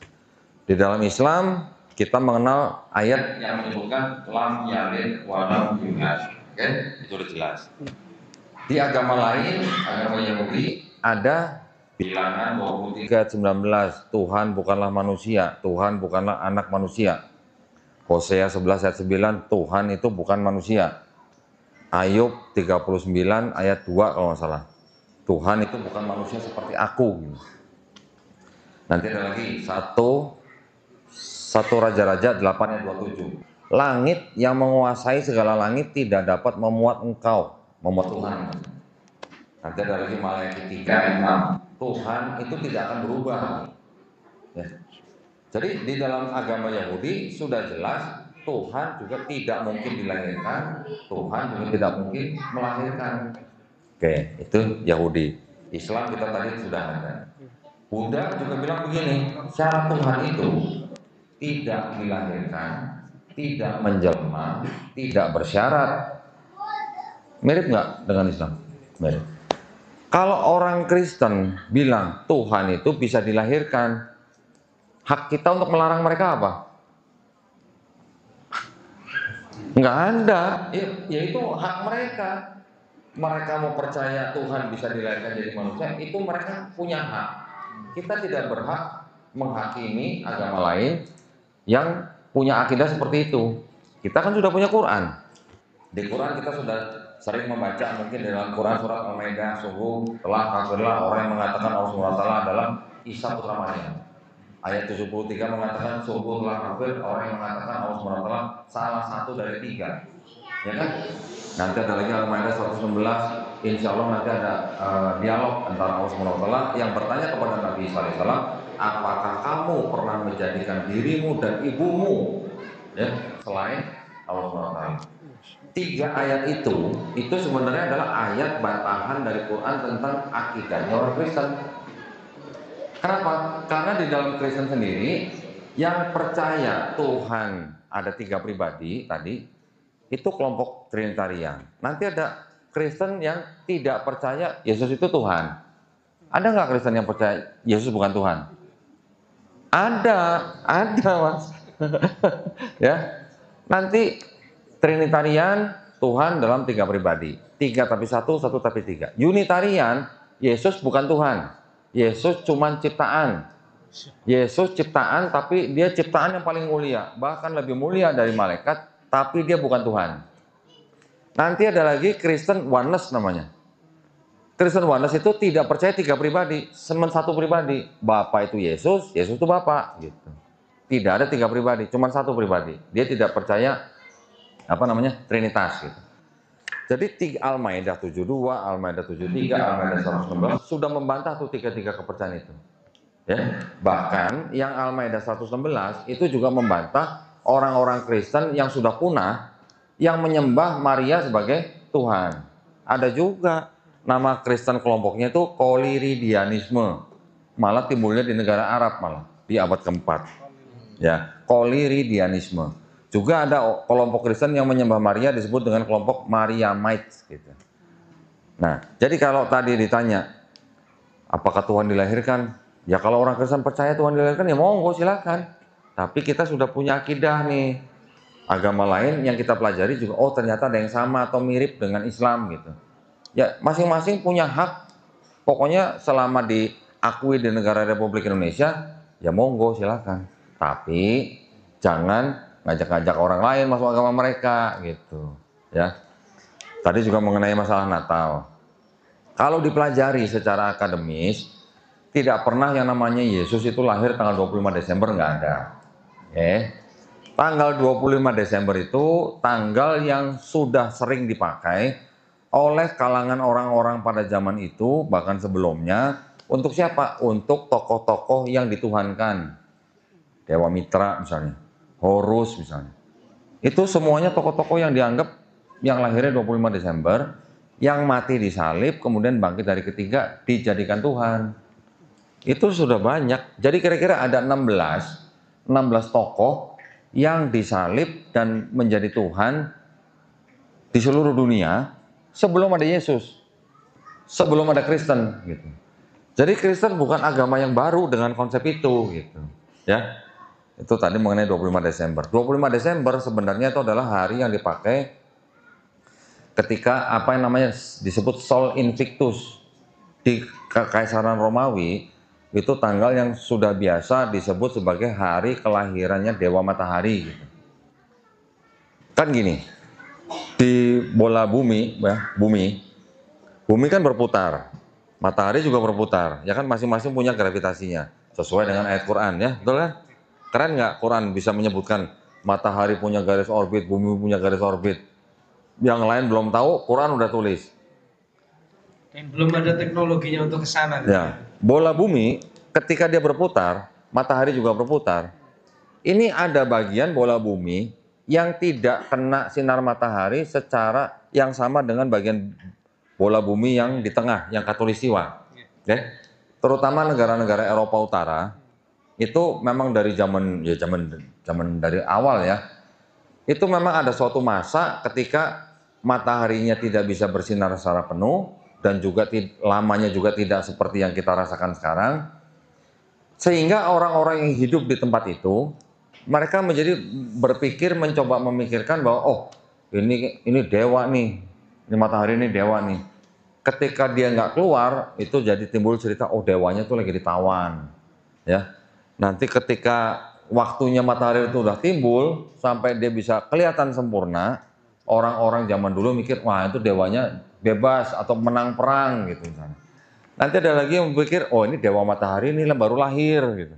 Di dalam Islam, kita mengenal ayat yang menyebutkan lam yalid wa lam yulad. Oke, itu sudah jelas. Di agama lain, agama Yahudi, ada bilangan 23:19, Tuhan bukanlah manusia, Tuhan bukanlah anak manusia. Hosea 11 ayat 9, Tuhan itu bukan manusia. Ayub 39 ayat 2 kalau nggak salah. Tuhan itu bukan manusia seperti aku. Nanti ada lagi satu Raja-Raja 8 ayat 27. Langit yang menguasai segala langit tidak dapat memuat engkau, memuat Tuhan. Nanti ada lagi Maleakhi 3 ayat 6. Tuhan itu tidak akan berubah. Ya. Jadi di dalam agama Yahudi sudah jelas Tuhan juga tidak mungkin dilahirkan, Tuhan juga tidak mungkin melahirkan. Oke, itu Yahudi. Islam kita tadi sudah ada. Buddha juga bilang begini, syarat Tuhan itu tidak dilahirkan, tidak menjelma, tidak bersyarat. Mirip nggak dengan Islam? Mirip. Kalau orang Kristen bilang Tuhan itu bisa dilahirkan, hak kita untuk melarang mereka apa? Nggak ada, yaitu hak mereka. Mereka mau percaya Tuhan bisa dilahirkan jadi manusia, itu mereka punya hak. Kita tidak berhak menghakimi agama lain yang punya akidah seperti itu. Kita kan sudah punya Quran. Di Quran kita sudah sering membaca, mungkin dalam Quran surat Al-Maidah, sungguh telah kafirlah orang yang mengatakan Allah SWT adalah Isa putra Maryam. Ayat 73 mengatakan sungguh telah kafir orang yang mengatakan Allah SWT salah satu dari 3. Ya kan? Nanti ada lagi Al-Maidah 116. Insya Allah nanti ada dialog antara Allah SWT yang bertanya kepada Nabi SAW, apakah kamu pernah menjadikan dirimu dan ibumu selain Allah SWT? 3 ayat itu sebenarnya adalah ayat bantahan dari Quran tentang akidahnya orang Kristen. Kenapa? Karena di dalam Kristen sendiri yang percaya Tuhan ada 3 pribadi tadi itu kelompok Trinitarian. Nanti ada Kristen yang tidak percaya Yesus itu Tuhan. Ada nggak Kristen yang percaya Yesus bukan Tuhan? Ada Mas. Ya, nanti Trinitarian Tuhan dalam 3 pribadi, 3 tapi 1, 1 tapi 3. Unitarian Yesus bukan Tuhan, Yesus cuma ciptaan. Yesus ciptaan tapi dia ciptaan yang paling mulia, bahkan lebih mulia dari malaikat, tapi dia bukan Tuhan. Nanti ada lagi Kristen Oneness namanya. Kristen Oneness itu tidak percaya 3 pribadi, cuma 1 pribadi. Bapa itu Yesus, Yesus itu Bapa gitu. Tidak ada 3 pribadi, cuma 1 pribadi. Dia tidak percaya Trinitas gitu. Jadi Al-Maidah 72, Al-Maidah 73, Al-Maidah 116 sudah membantah tuh 3 kepercayaan itu. Ya, bahkan yang Al-Maidah 116 itu juga membantah orang-orang Kristen yang sudah punah yang menyembah Maria sebagai Tuhan. Ada juga nama Kristen kelompoknya itu Koliridianisme. Malah timbulnya di negara Arab malah di abad keempat. Ya, Koliridianisme. Juga ada kelompok Kristen yang menyembah Maria disebut dengan kelompok Mariamites gitu. Nah, jadi kalau tadi ditanya apakah Tuhan dilahirkan? Ya kalau orang Kristen percaya Tuhan dilahirkan ya monggo silakan. Tapi kita sudah punya akidah nih. Agama lain yang kita pelajari juga oh ternyata ada yang sama atau mirip dengan Islam gitu. Ya masing-masing punya hak. Pokoknya selama diakui di negara Republik Indonesia ya monggo silakan. Tapi jangan ngajak-ngajak orang lain masuk agama mereka gitu. Ya. Tadi juga mengenai masalah Natal. Kalau dipelajari secara akademis, tidak pernah yang namanya Yesus itu lahir tanggal 25 Desember, nggak ada. Tanggal 25 Desember itu tanggal yang sudah sering dipakai oleh kalangan orang-orang pada zaman itu, bahkan sebelumnya, untuk siapa? Untuk tokoh-tokoh yang dituhankan. Dewa Mitra misalnya, Horus misalnya. Itu semuanya tokoh-tokoh yang dianggap yang lahirnya 25 Desember, yang mati disalib, kemudian bangkit dari ketiga, dijadikan Tuhan. Itu sudah banyak. Jadi kira-kira ada 16 tokoh yang disalib dan menjadi Tuhan di seluruh dunia sebelum ada Yesus, sebelum ada Kristen gitu. Jadi Kristen bukan agama yang baru dengan konsep itu gitu. Ya. Itu tadi mengenai 25 Desember. 25 Desember sebenarnya itu adalah hari yang dipakai ketika apa yang namanya disebut Sol Invictus di Kekaisaran Romawi. Itu tanggal yang sudah biasa disebut sebagai hari kelahirannya Dewa Matahari gitu. Kan gini, di bola bumi ya, bumi kan berputar, matahari juga berputar, ya kan masing-masing punya gravitasinya sesuai dengan ayat Quran ya, betul kan? Keren nggak Quran bisa menyebutkan matahari punya garis orbit, bumi punya garis orbit. Yang lain belum tahu, Quran udah tulis. Dan belum ada teknologinya untuk kesana. Ya, bola bumi ketika dia berputar, matahari juga berputar. Ini ada bagian bola bumi yang tidak kena sinar matahari secara yang sama dengan bagian bola bumi yang di tengah, yang khatulistiwa. Okay? Terutama negara-negara Eropa Utara itu memang dari zaman dari awal ya. Itu memang ada suatu masa ketika mataharinya tidak bisa bersinar secara penuh dan juga lamanya juga tidak seperti yang kita rasakan sekarang. Sehingga orang-orang yang hidup di tempat itu mereka menjadi berpikir mencoba memikirkan bahwa oh ini dewa nih, ini matahari ini dewa nih. Ketika dia nggak keluar itu jadi timbul cerita oh dewanya tuh lagi ditawan, ya. Nanti ketika waktunya matahari itu udah timbul sampai dia bisa kelihatan sempurna, orang-orang zaman dulu mikir wah itu dewanya bebas atau menang perang gitu misalnya. Nanti ada lagi yang berpikir oh ini dewa matahari ini baru lahir gitu.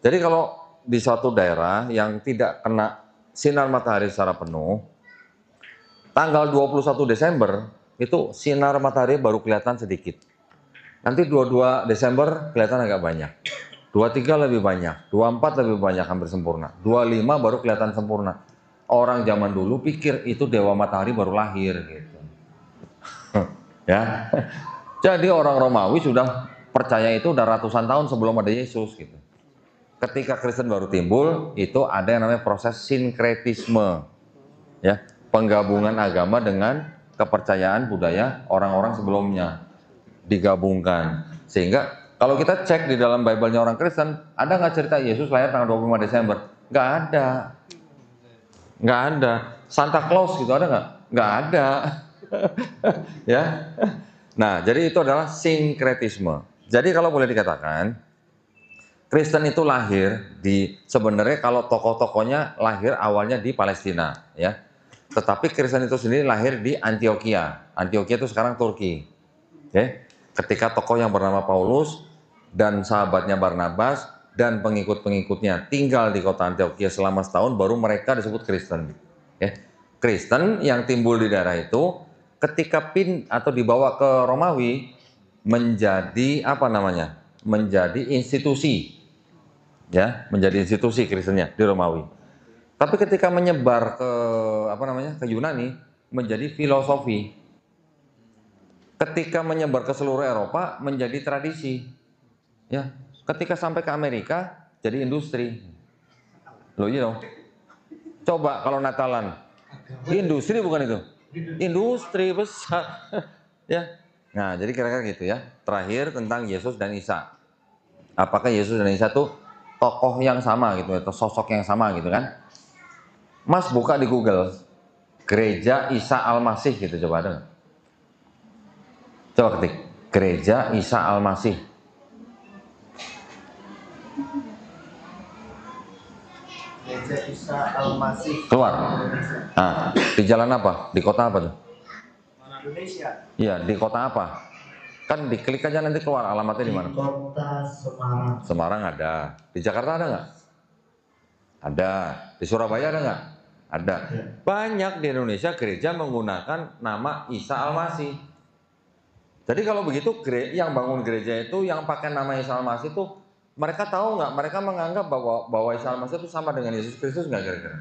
Jadi kalau di suatu daerah yang tidak kena sinar matahari secara penuh, tanggal 21 Desember itu sinar matahari baru kelihatan sedikit. Nanti 22 Desember kelihatan agak banyak. 23 lebih banyak, 24 lebih banyak hampir sempurna. 25 baru kelihatan sempurna. Orang zaman dulu pikir itu dewa matahari baru lahir gitu. Ya. Jadi orang Romawi sudah percaya itu udah ratusan tahun sebelum ada Yesus gitu. Ketika Kristen baru timbul, itu ada yang namanya proses sinkretisme. Ya, penggabungan agama dengan kepercayaan budaya orang-orang sebelumnya digabungkan. Sehingga kalau kita cek di dalam Bible-nya orang Kristen, ada nggak cerita Yesus lahir tanggal 25 Desember? Nggak ada. Nggak ada. Santa Claus gitu ada nggak? Nggak ada. Ya. Nah, jadi itu adalah sinkretisme. Jadi kalau boleh dikatakan, Kristen itu lahir di sebenarnya kalau tokoh-tokohnya lahir awalnya di Palestina, ya. Tetapi Kristen itu sendiri lahir di Antioquia. Antioquia itu sekarang Turki. Okay? Ketika tokoh yang bernama Paulus dan sahabatnya Barnabas dan pengikut-pengikutnya tinggal di kota Antioquia selama setahun, baru mereka disebut Kristen. Okay? Kristen yang timbul di daerah itu ketika dibawa ke Romawi menjadi apa namanya? menjadi institusi, ya, menjadi institusi Kristennya di Romawi. Tapi ketika menyebar ke ke Yunani menjadi filosofi. Ketika menyebar ke seluruh Eropa menjadi tradisi. Ya, ketika sampai ke Amerika jadi industri. Loh, coba kalau Natalan, industri bukan itu? Industri besar. Ya. Nah, jadi kira-kira gitu ya. Terakhir tentang Yesus dan Isa. Apakah Yesus dan Isa tuh tokoh yang sama gitu atau sosok yang sama gitu kan? Mas buka di Google Gereja Isa Al-Masih gitu, coba ada nggak? Coba ketik Gereja Isa Al-Masih. Gereja Isa Al-Masih. Keluar. Nah, di jalan apa? Di kota apa tuh? Indonesia. Iya, di kota apa? Kan diklik aja nanti keluar alamatnya di mana? Kota Semarang. Semarang ada. Di Jakarta ada nggak? Ada. Di Surabaya ada nggak? Ada. Banyak di Indonesia gereja menggunakan nama Isa Al-Masih. Jadi kalau begitu yang bangun gereja itu yang pakai nama Isa Al-Masih itu mereka tahu nggak? Mereka menganggap bahwa Isa Al-Masih itu sama dengan Yesus Kristus nggak kira-kira?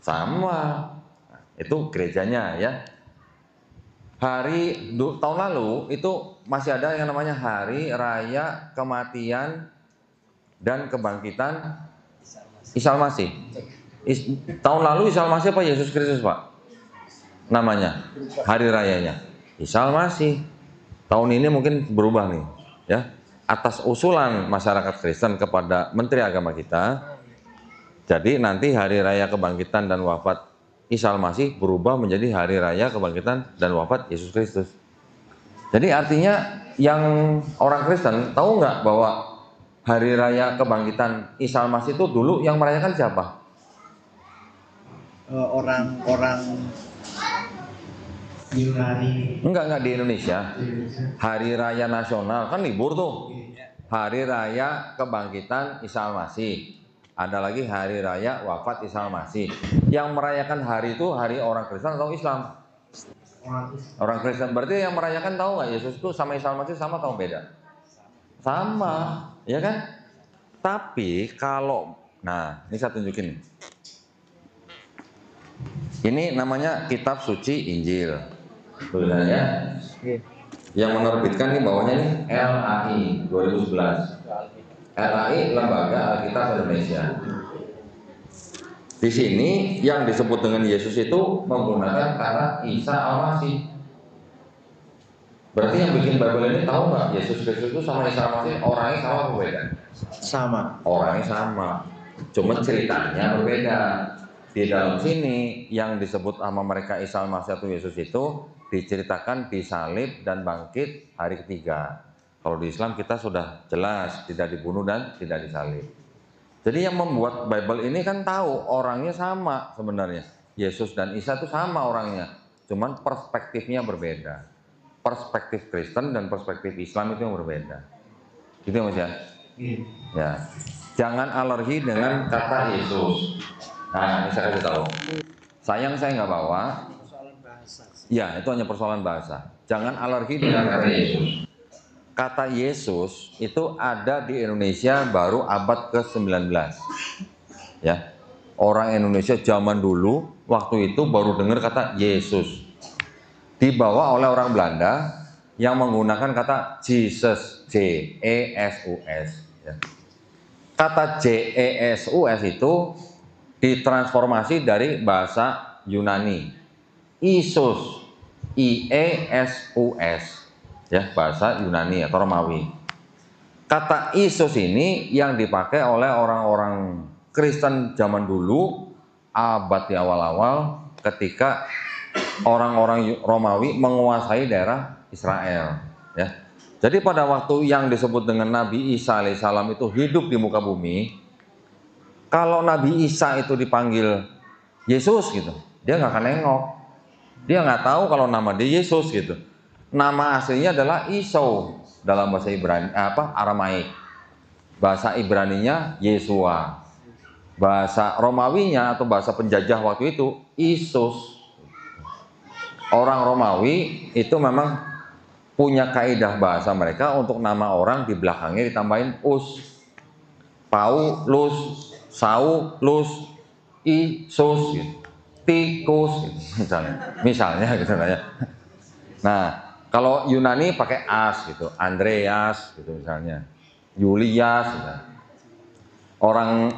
Sama. Nah, itu gerejanya ya. Tahun lalu itu masih ada yang namanya Hari Raya Kematian dan Kebangkitan Isa Al-Masih. Tahun lalu Isa Al-Masih apa Yesus Kristus, Pak? Namanya, hari rayanya Isa Al-Masih. Tahun ini mungkin berubah nih, ya. Atas usulan masyarakat Kristen kepada Menteri Agama kita, jadi nanti Hari Raya Kebangkitan dan Wafat Isa Al-Masih berubah menjadi Hari Raya Kebangkitan dan Wafat Yesus Kristus. Jadi artinya yang orang Kristen tahu nggak bahwa Hari Raya Kebangkitan Isa Al-Masih itu dulu yang merayakan siapa? Orang-orang Yunani. Enggak di Indonesia. Hari Raya Nasional kan libur tuh. Hari Raya Kebangkitan Isa Al-Masih. Ada lagi Hari Raya Wafat Isa Al-Masih. Yang merayakan hari itu hari orang Kristen atau Islam? Orang Kristen. Berarti yang merayakan tahu nggak Yesus itu sama Isa Al-Masih sama atau beda? Sama, ya kan? Tapi kalau, nah ini saya tunjukin. Ini namanya Kitab Suci Injil. Tulisan ya. Yang menerbitkan di bawahnya nih LAI 2011. LAI Lembaga Alkitab Indonesia. Di sini yang disebut dengan Yesus itu menggunakan kata Isa Al-Masih. Berarti yang bikin Bible ini tahu nggak Yesus Kristus itu sama Isa Al-Masih orangnya sama atau beda? Sama. Orangnya sama, cuma ceritanya berbeda. Di dalam sini yang disebut sama mereka Isa Al-Masih atau Yesus itu diceritakan disalib dan bangkit hari ketiga. Kalau di Islam kita sudah jelas tidak dibunuh dan tidak disalib. Jadi yang membuat Bible ini kan tahu orangnya sama sebenarnya. Yesus dan Isa itu sama orangnya, cuman perspektifnya berbeda. Perspektif Kristen dan perspektif Islam itu yang berbeda. Gitu ya Mas ya? Ya. Jangan alergi dengan kata Yesus. Nah, ini saya kasih tahu. Sayang saya nggak bawa. Ya, itu hanya persoalan bahasa. Jangan alergi dengan kata Yesus. Kata Yesus itu ada di Indonesia baru abad ke-19. Ya. Orang Indonesia zaman dulu waktu itu baru dengar kata Yesus. Dibawa oleh orang Belanda yang menggunakan kata Jesus, J-E-S-U-S. Ya. Kata J-E-S-U-S itu ditransformasi dari bahasa Yunani, Isus, I-E-S-U-S, ya bahasa Yunani atau Romawi. Kata Isus ini yang dipakai oleh orang-orang Kristen zaman dulu, abad di awal-awal, ketika orang-orang Romawi menguasai daerah Israel. Ya. Jadi pada waktu yang disebut dengan Nabi Isa alaihissalam itu hidup di muka bumi, kalau Nabi Isa itu dipanggil Yesus gitu, dia nggak akan nengok. Dia nggak tahu kalau nama dia Yesus gitu. Nama aslinya adalah Isau dalam bahasa Ibrani, Aramaik. Bahasa Ibraninya Yesua. Bahasa Romawinya atau bahasa penjajah waktu itu Isus. Orang Romawi itu memang punya kaidah bahasa mereka untuk nama orang di belakangnya ditambahin us. Paulus, Saulus, Isus, gitu. Tikus, gitu, misalnya gitu ya. Nah, kalau Yunani pakai as gitu, Andreas gitu misalnya, Julius. Gitu. Orang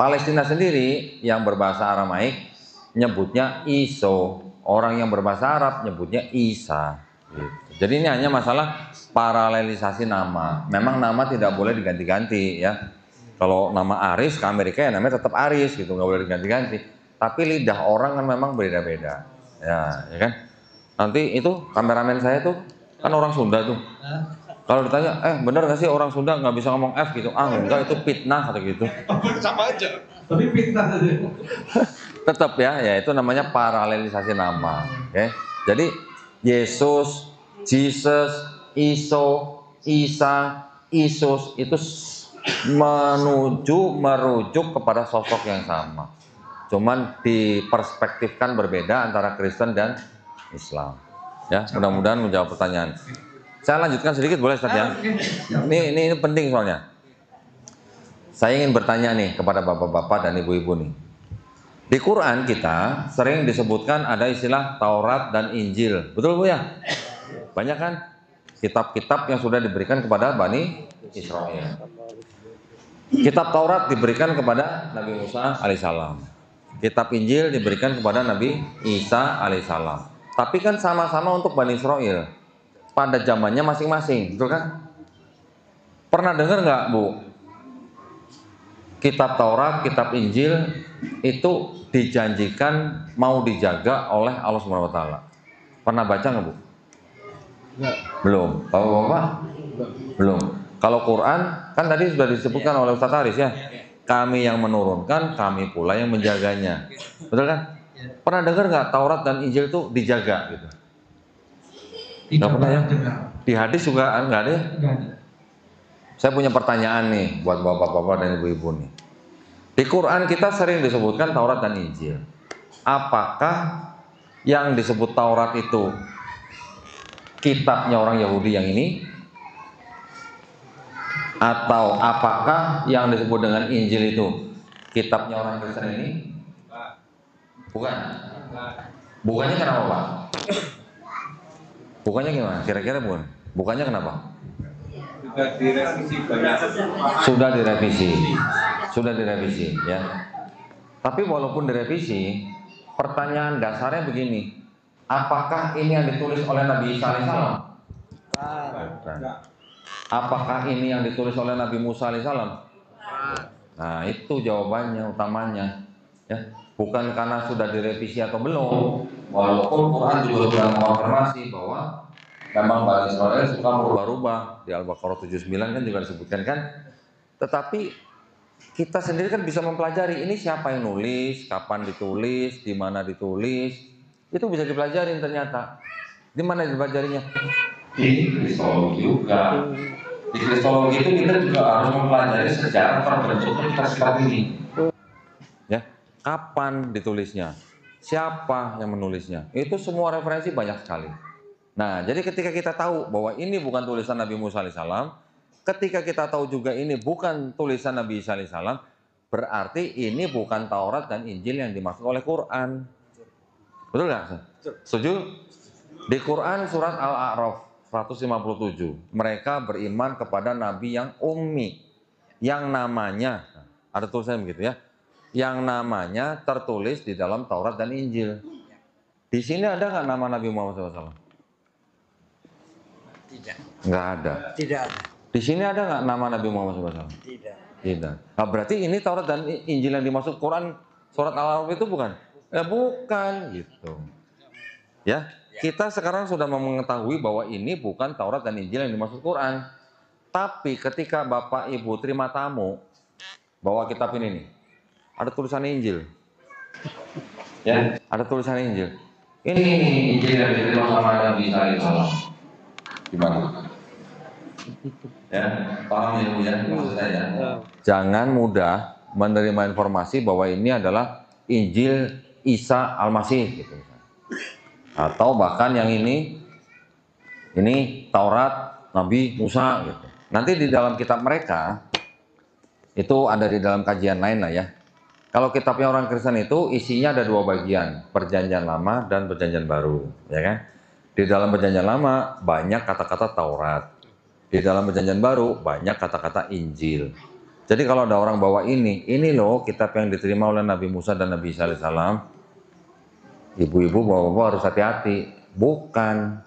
Palestina sendiri yang berbahasa Aramaik nyebutnya Iso, orang yang berbahasa Arab nyebutnya Isa. Gitu. Jadi ini hanya masalah paralelisasi nama. Memang nama tidak boleh diganti-ganti ya. Kalau nama Aris ke Amerika ya namanya tetap Aris gitu, nggak boleh diganti-ganti. Tapi lidah orang kan memang beda-beda. Ya kan? Nanti itu kameramen saya tuh kan orang Sunda tuh. Kalau ditanya, bener nggak sih orang Sunda nggak bisa ngomong F gitu? Ah enggak, itu fitnah kata gitu. Sama aja. Tapi fitnah aja. Tetap ya itu namanya paralelisasi nama. Okay? Jadi Yesus, Jesus, Iso, Isa, Isus itu merujuk kepada sosok yang sama. Cuman diperspektifkan berbeda antara Kristen dan Islam. Ya, mudah-mudahan menjawab pertanyaan. Saya lanjutkan sedikit boleh Ustaz ya? Ini penting soalnya. Saya ingin bertanya nih kepada bapak-bapak dan ibu-ibu nih. Di Quran kita sering disebutkan ada istilah Taurat dan Injil. Betul Bu ya? Banyak kan kitab-kitab yang sudah diberikan kepada Bani Israel. Kitab Taurat diberikan kepada Nabi Musa alaihissalam. Kitab Injil diberikan kepada Nabi Isa alaihissalam. Tapi kan sama-sama untuk Bani Israel. Pada zamannya masing-masing, betul kan? Pernah dengar nggak Bu? Kitab Taurat, kitab Injil itu dijanjikan mau dijaga oleh Allah Subhanahu Wa Taala. Pernah baca nggak Bu? Belum. Bapak-bapak? Belum. Kalau Quran kan tadi sudah disebutkan oleh Ustaz Haris ya. Kami yang menurunkan, kami pula yang menjaganya. Betul kan? Pernah dengar nggak Taurat dan Injil itu dijaga gitu? Nggak pernah ya? Di hadis juga nggak ada ya? Saya punya pertanyaan nih buat bapak-bapak dan ibu-ibu nih. Di Quran kita sering disebutkan Taurat dan Injil. Apakah yang disebut Taurat itu kitabnya orang Yahudi yang ini? Atau apakah yang disebut dengan Injil itu kitabnya orang Kristen ini? Bukan. Bukannya kenapa Pak? Bukannya gimana? Kira-kira bukan? Bukannya kenapa? Sudah direvisi ya. Tapi walaupun direvisi, pertanyaan dasarnya begini, apakah ini yang ditulis oleh Nabi Isa alaihissalam? Apakah ini yang ditulis oleh Nabi Musa alaihissalam? Nah itu jawabannya utamanya ya. Bukan karena sudah direvisi atau belum, walaupun Quran juga sudah mengonfirmasi bahwa memang Bani Israel suka merubah-rubah. Di Al-Baqarah 79 kan juga disebutkan kan. Tetapi kita sendiri kan bisa mempelajari ini siapa yang nulis, kapan ditulis, di mana ditulis. Itu bisa dipelajarin ternyata. Di mana dipelajarinya? Di Kristologi juga. Di Kristologi itu kita juga harus mempelajari sejarah terbentuknya kitab ini. Ya, kapan ditulisnya? Siapa yang menulisnya? Itu semua referensi banyak sekali. Nah, jadi ketika kita tahu bahwa ini bukan tulisan Nabi Musa alaihissalam, ketika kita tahu juga ini bukan tulisan Nabi Isa alaihissalam, berarti ini bukan Taurat dan Injil yang dimaksud oleh Quran. Betul nggak? Setuju? Di Quran surat Al-A'raf 157, mereka beriman kepada Nabi yang ummi, yang namanya, ada tulisan begitu ya, yang namanya tertulis di dalam Taurat dan Injil. Di sini ada nggak nama Nabi Muhammad SAW? Tidak. Nggak ada. Tidak ada. Di sini ada nggak nama Nabi Muhammad SAW? Tidak. Tidak. Nah, berarti ini Taurat dan Injil yang dimaksud Quran surat Al-A'raf itu bukan? Bukan gitu. Ya, kita sekarang sudah mengetahui bahwa ini bukan Taurat dan Injil yang dimaksud Quran. Tapi ketika Bapak Ibu terima tamu bawa kitab ini nih, ada tulisan Injil. Ya, ada tulisan Injil. Ini Injil yang diterima sama Nabi Isa alaihissalam. Gimana? Ya, paham ya Bu ya maksud saya. Jangan mudah menerima informasi bahwa ini adalah Injil Isa Al-Masih gitu. Atau bahkan yang ini Ini Taurat Nabi Musa gitu. Nanti di dalam kitab mereka itu ada di dalam kajian lain lah ya. Kalau kitabnya orang Kristen itu isinya ada dua bagian, Perjanjian Lama dan Perjanjian Baru, ya kan? Di dalam Perjanjian Lama banyak kata-kata Taurat. Di dalam Perjanjian Baru banyak kata-kata Injil. Jadi kalau ada orang bawa ini loh kitab yang diterima oleh Nabi Musa dan Nabi Isa alaihissalam, ibu-ibu, bapak-bapak harus hati-hati. Bukan.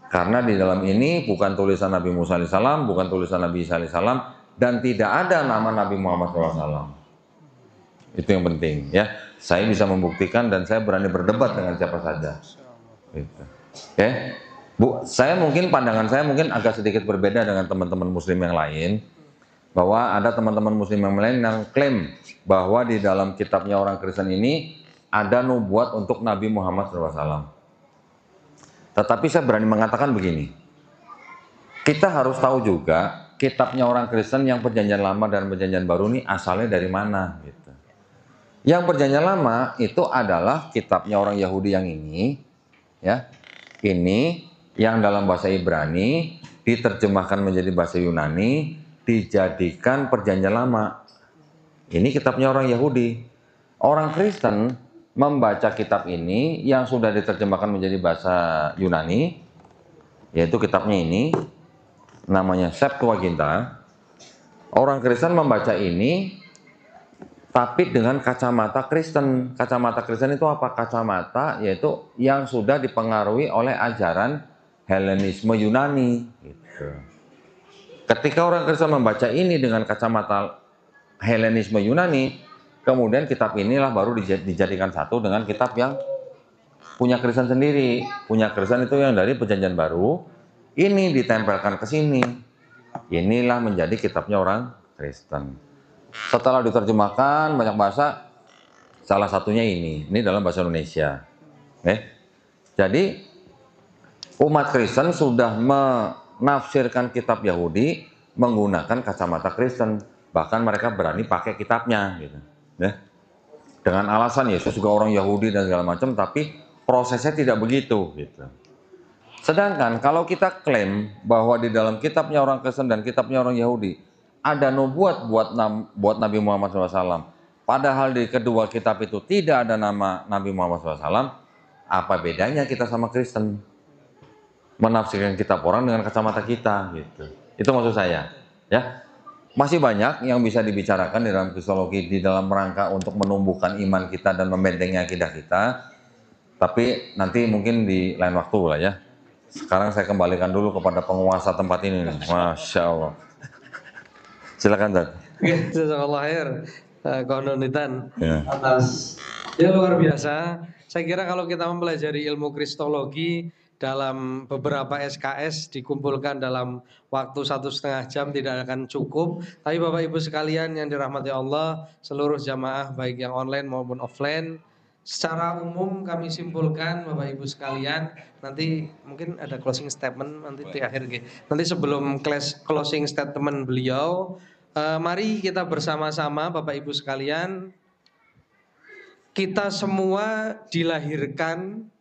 Karena di dalam ini bukan tulisan Nabi Musa alaihissalam, bukan tulisan Nabi Isa alaihissalam, dan tidak ada nama Nabi Muhammad SAW. Itu yang penting ya. Saya bisa membuktikan dan saya berani berdebat dengan siapa saja. Gitu. Oke, Bu, saya mungkin pandangan saya mungkin agak sedikit berbeda dengan teman-teman Muslim yang lain. Bahwa ada teman-teman Muslim yang lain yang klaim bahwa di dalam kitabnya orang Kristen ini ada nubuat untuk Nabi Muhammad SAW. Tetapi saya berani mengatakan begini. Kita harus tahu juga kitabnya orang Kristen yang Perjanjian Lama dan Perjanjian Baru ini asalnya dari mana gitu. Yang Perjanjian Lama itu adalah kitabnya orang Yahudi yang ini, ya. Ini yang dalam bahasa Ibrani diterjemahkan menjadi bahasa Yunani, dijadikan Perjanjian Lama. Ini kitabnya orang Yahudi. Orang Kristen membaca kitab ini yang sudah diterjemahkan menjadi bahasa Yunani, yaitu kitabnya ini, namanya Septuaginta. Orang Kristen membaca ini tapi dengan kacamata Kristen. Kacamata Kristen itu apa? Kacamata yaitu yang sudah dipengaruhi oleh ajaran Helenisme Yunani. Gitu. Ketika orang Kristen membaca ini dengan kacamata Helenisme Yunani, kemudian kitab inilah baru dijadikan satu dengan kitab yang punya Kristen sendiri. Punya Kristen itu yang dari Perjanjian Baru, ini ditempelkan ke sini. Inilah menjadi kitabnya orang Kristen. Setelah diterjemahkan banyak bahasa, salah satunya ini dalam bahasa Indonesia. Jadi umat Kristen sudah menafsirkan kitab Yahudi menggunakan kacamata Kristen, bahkan mereka berani pakai kitabnya, gitu. Dengan alasan Yesus juga orang Yahudi dan segala macam, tapi prosesnya tidak begitu, gitu. Sedangkan kalau kita klaim bahwa di dalam kitabnya orang Kristen dan kitabnya orang Yahudi ada nubuat buat Nabi Muhammad SAW. Padahal di kedua kitab itu tidak ada nama Nabi Muhammad SAW. Apa bedanya kita sama Kristen? Menafsirkan kitab orang dengan kacamata kita, gitu. Itu maksud saya. Ya, masih banyak yang bisa dibicarakan di dalam kristologi di dalam rangka untuk menumbuhkan iman kita dan membentengi akidah kita. Tapi nanti mungkin di lain waktu lah ya. Sekarang saya kembalikan dulu kepada penguasa tempat ini nih. Masya Allah. Silakan, Dad. Jazakallah khair, Kononitan. Ya. Atas ya luar biasa. Saya kira kalau kita mempelajari ilmu kristologi dalam beberapa SKS dikumpulkan dalam waktu 1,5 jam tidak akan cukup. Tapi Bapak Ibu sekalian yang dirahmati Allah, seluruh jamaah baik yang online maupun offline, secara umum kami simpulkan Bapak Ibu sekalian, nanti mungkin ada closing statement nanti di akhir. Nanti sebelum closing statement beliau, mari kita bersama-sama Bapak Ibu sekalian, kita semua dilahirkan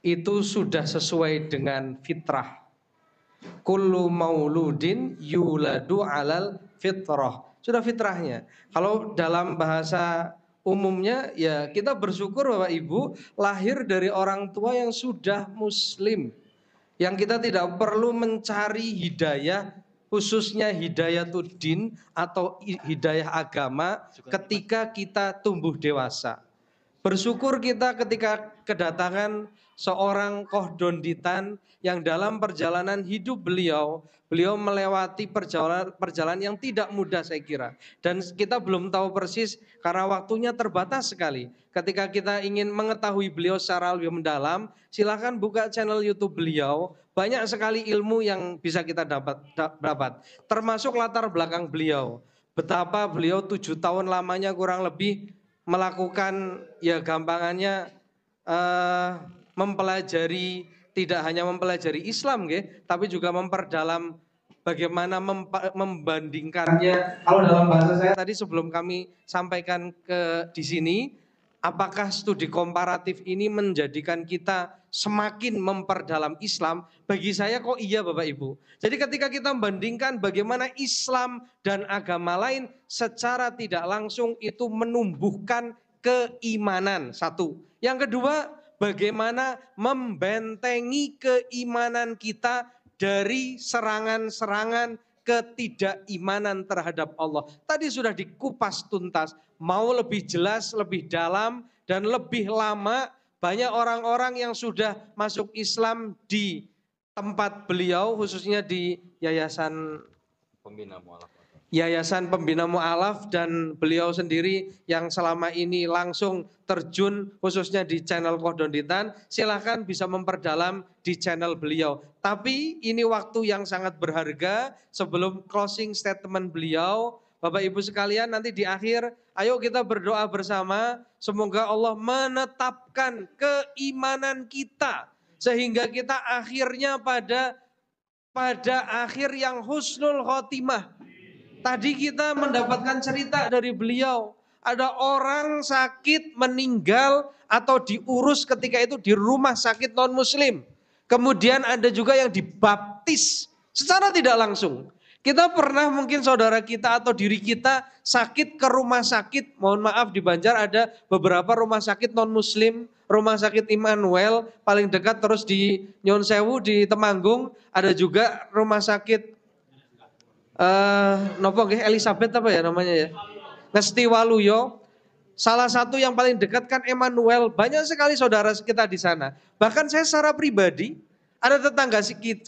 itu sudah sesuai dengan fitrah. Kullu mauludin yuladu alal fitrah. Sudah fitrahnya. Kalau dalam bahasa umumnya ya kita bersyukur Bapak Ibu lahir dari orang tua yang sudah muslim. Yang kita tidak perlu mencari hidayah, khususnya hidayatuddin atau hidayah agama ketika kita tumbuh dewasa. Bersyukur kita ketika kedatangan seorang Kohdonditan yang dalam perjalanan hidup beliau melewati perjalanan yang tidak mudah saya kira. Dan kita belum tahu persis karena waktunya terbatas sekali. Ketika kita ingin mengetahui beliau secara lebih mendalam, silakan buka channel YouTube beliau. Banyak sekali ilmu yang bisa kita dapat. Termasuk latar belakang beliau. Betapa beliau 7 tahun lamanya kurang lebih melakukan ya gampangannya mempelajari, tidak hanya mempelajari Islam tapi juga memperdalam bagaimana membandingkannya. Kalau dalam bahasa saya tadi sebelum kami sampaikan di sini, apakah studi komparatif ini menjadikan kita semakin memperdalam Islam, bagi saya kok iya Bapak Ibu. Jadi ketika kita membandingkan bagaimana Islam dan agama lain secara tidak langsung itu menumbuhkan keimanan, satu. Yang kedua, bagaimana membentengi keimanan kita dari serangan-serangan ketidakimanan terhadap Allah. Tadi sudah dikupas tuntas, mau lebih jelas, lebih dalam, dan lebih lama. Banyak orang-orang yang sudah masuk Islam di tempat beliau, khususnya di Yayasan Pembina Mu'alaf, dan beliau sendiri yang selama ini langsung terjun khususnya di channel Kodonditan. Silahkan bisa memperdalam di channel beliau. Tapi ini waktu yang sangat berharga sebelum closing statement beliau. Bapak Ibu sekalian, nanti di akhir ayo kita berdoa bersama, semoga Allah menetapkan keimanan kita sehingga kita akhirnya pada akhir yang husnul khotimah. Tadi kita mendapatkan cerita dari beliau, ada orang sakit meninggal atau diurus ketika itu di rumah sakit non muslim. Kemudian ada juga yang dibaptis secara tidak langsung. Kita pernah mungkin saudara kita atau diri kita sakit ke rumah sakit, mohon maaf di Banjar ada beberapa rumah sakit non muslim, rumah sakit Immanuel paling dekat, terus di Nyon Sewu di Temanggung ada juga rumah sakit nopo nggih Elizabeth apa ya namanya ya? Ngesti Waluyo. Salah satu yang paling dekat kan Emmanuel. Banyak sekali saudara kita di sana. Bahkan saya secara pribadi ada tetangga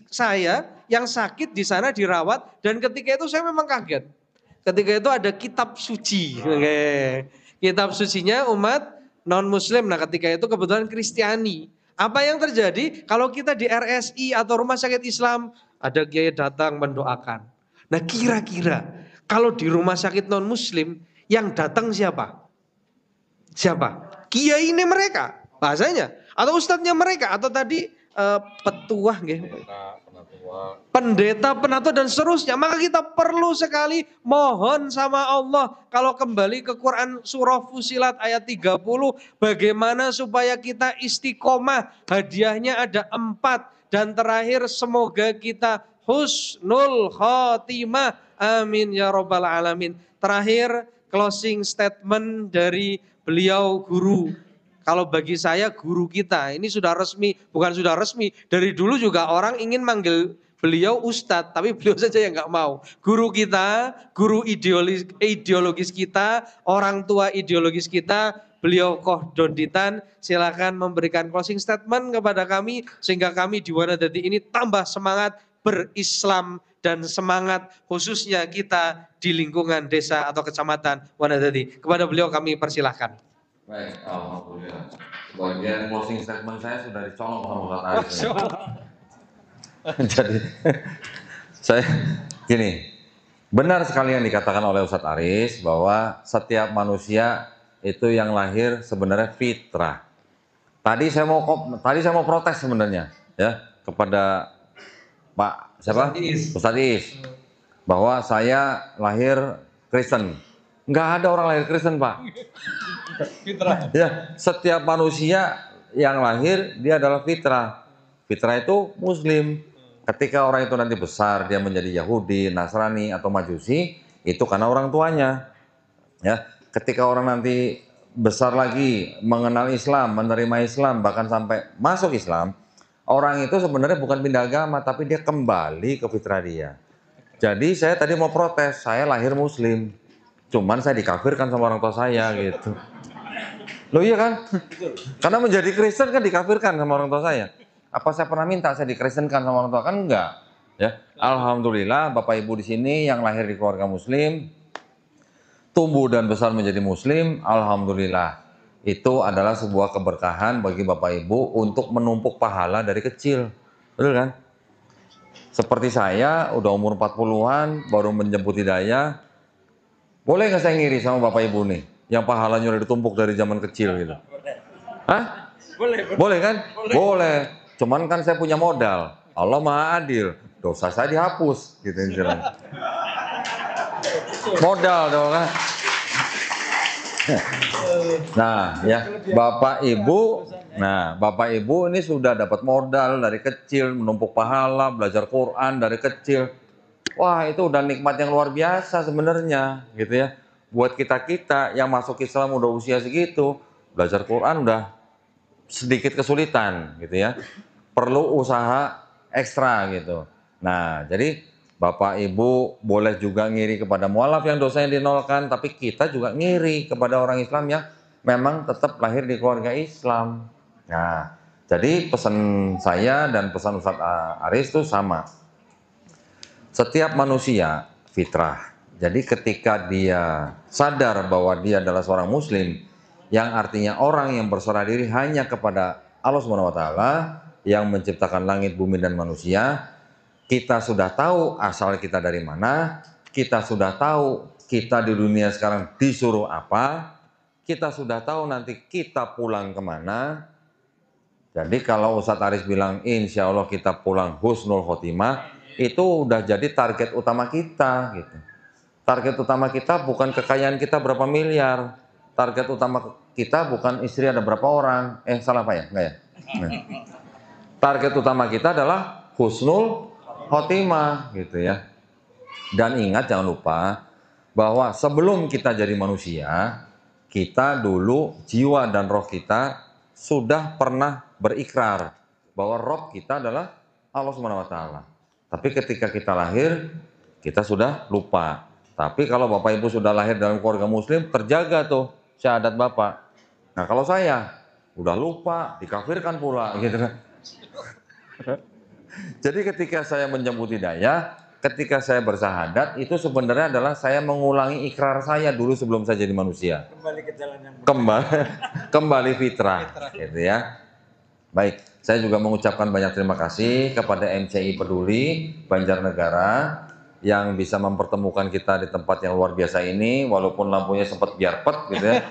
saya yang sakit di sana dirawat, dan ketika itu saya memang kaget. Ketika itu ada kitab suci. Kitab sucinya umat non muslim. Nah, ketika itu kebetulan Kristiani. Apa yang terjadi kalau kita di RSI atau rumah sakit Islam ada kiai datang mendoakan. Nah, kira-kira kalau di rumah sakit non muslim yang datang siapa? Siapa? Kiai ini mereka bahasanya, atau ustadznya mereka, atau tadi petuah, pendeta, penatua dan seterusnya. Maka kita perlu sekali mohon sama Allah. Kalau kembali ke Quran surah Fusilat ayat 30, bagaimana supaya kita istiqomah. Hadiahnya ada 4, dan terakhir semoga kita husnul khotimah. Amin ya rabbal alamin. Terakhir closing statement dari beliau guru. Kalau bagi saya guru kita, ini sudah resmi, bukan sudah resmi. Dari dulu juga orang ingin manggil beliau ustadz, tapi beliau saja yang nggak mau. Guru kita, guru ideologis kita, orang tua ideologis kita, beliau Kodonditan, silakan memberikan closing statement kepada kami, sehingga kami di Wanadadi ini tambah semangat berislam dan semangat khususnya kita di lingkungan desa atau kecamatan Wanadadi. Kepada beliau kami persilahkan. Baik, alhamdulillah. Bagian closing statement saya sudah dicolong sama Ustaz Aris. Jadi saya gini, benar sekali yang dikatakan oleh Ustaz Aris bahwa setiap manusia itu yang lahir sebenarnya fitrah. Tadi saya mau protes sebenarnya ya kepada Pak siapa? Ustaz Is. Bahwa saya lahir Kristen. Enggak ada orang lahir Kristen, Pak. Fitrah. Ya, setiap manusia yang lahir dia adalah fitrah. Fitrah itu muslim. Ketika orang itu nanti besar dia menjadi Yahudi, Nasrani atau Majusi, itu karena orang tuanya. Ya, ketika orang nanti besar lagi mengenal Islam, menerima Islam, bahkan sampai masuk Islam, orang itu sebenarnya bukan pindah agama, tapi dia kembali ke fitrah dia. Jadi saya tadi mau protes, saya lahir muslim. Cuman saya dikafirkan sama orang tua saya gitu. Loh iya kan? Karena menjadi Kristen kan dikafirkan sama orang tua saya. Apa saya pernah minta saya dikristenkan sama orang tua? Kan enggak. Ya, alhamdulillah Bapak Ibu di sini yang lahir di keluarga muslim, tumbuh dan besar menjadi muslim, alhamdulillah. Itu adalah sebuah keberkahan bagi Bapak Ibu untuk menumpuk pahala dari kecil. Betul kan? Seperti saya udah umur 40-an baru menjemput hidayah. Boleh nggak saya ngiri sama Bapak Ibu nih, yang pahalanya udah ditumpuk dari zaman kecil gitu? Hah? Boleh kan? Boleh. Cuman kan saya punya modal. Allah Maha Adil. Dosa saya dihapus, gitu istilahnya. Modal dong kan? Nah, ya Bapak Ibu Nah, Bapak Ibu ini sudah dapat modal dari kecil, menumpuk pahala, belajar Quran dari kecil. Wah, itu udah nikmat yang luar biasa sebenarnya, gitu ya. Buat kita-kita yang masuk Islam udah usia segitu, belajar Quran udah sedikit kesulitan, gitu ya. Perlu usaha ekstra gitu. Nah, jadi Bapak Ibu boleh juga ngiri kepada mualaf yang dosanya dinolkan, tapi kita juga ngiri kepada orang Islam yang memang tetap lahir di keluarga Islam. Nah, jadi pesan saya dan pesan Ustadz Aris itu sama. Setiap manusia fitrah. Jadi ketika dia sadar bahwa dia adalah seorang muslim, yang artinya orang yang berserah diri hanya kepada Allah Subhanahu wa taala yang menciptakan langit, bumi dan manusia, kita sudah tahu asal kita dari mana, kita sudah tahu kita di dunia sekarang disuruh apa, kita sudah tahu nanti kita pulang kemana. Jadi kalau Ustadz Aris bilang insya Allah kita pulang husnul khotimah, itu udah jadi target utama kita gitu. Target utama kita bukan kekayaan kita berapa miliar. Target utama kita bukan istri ada berapa orang. Salah apa ya? Enggak ya? Nah. Target utama kita adalah husnul khotimah gitu ya. Dan ingat jangan lupa bahwa sebelum kita jadi manusia, kita dulu jiwa dan roh kita sudah pernah berikrar bahwa roh kita adalah Allah Subhanahu wa taala. Tapi ketika kita lahir, kita sudah lupa. Tapi kalau Bapak Ibu sudah lahir dalam keluarga muslim, terjaga tuh syahadat Bapak. Nah, kalau saya udah lupa, dikafirkan pula gitu kan. Jadi ketika saya menyebut hidayah, ketika saya bersahadat, itu sebenarnya adalah saya mengulangi ikrar saya dulu sebelum saya jadi manusia. Kembali ke jalan yang Kembali fitrah, gitu ya. Baik, saya juga mengucapkan banyak terima kasih kepada MCI Peduli Banjarnegara yang bisa mempertemukan kita di tempat yang luar biasa ini, walaupun lampunya sempat biarpet gitu ya.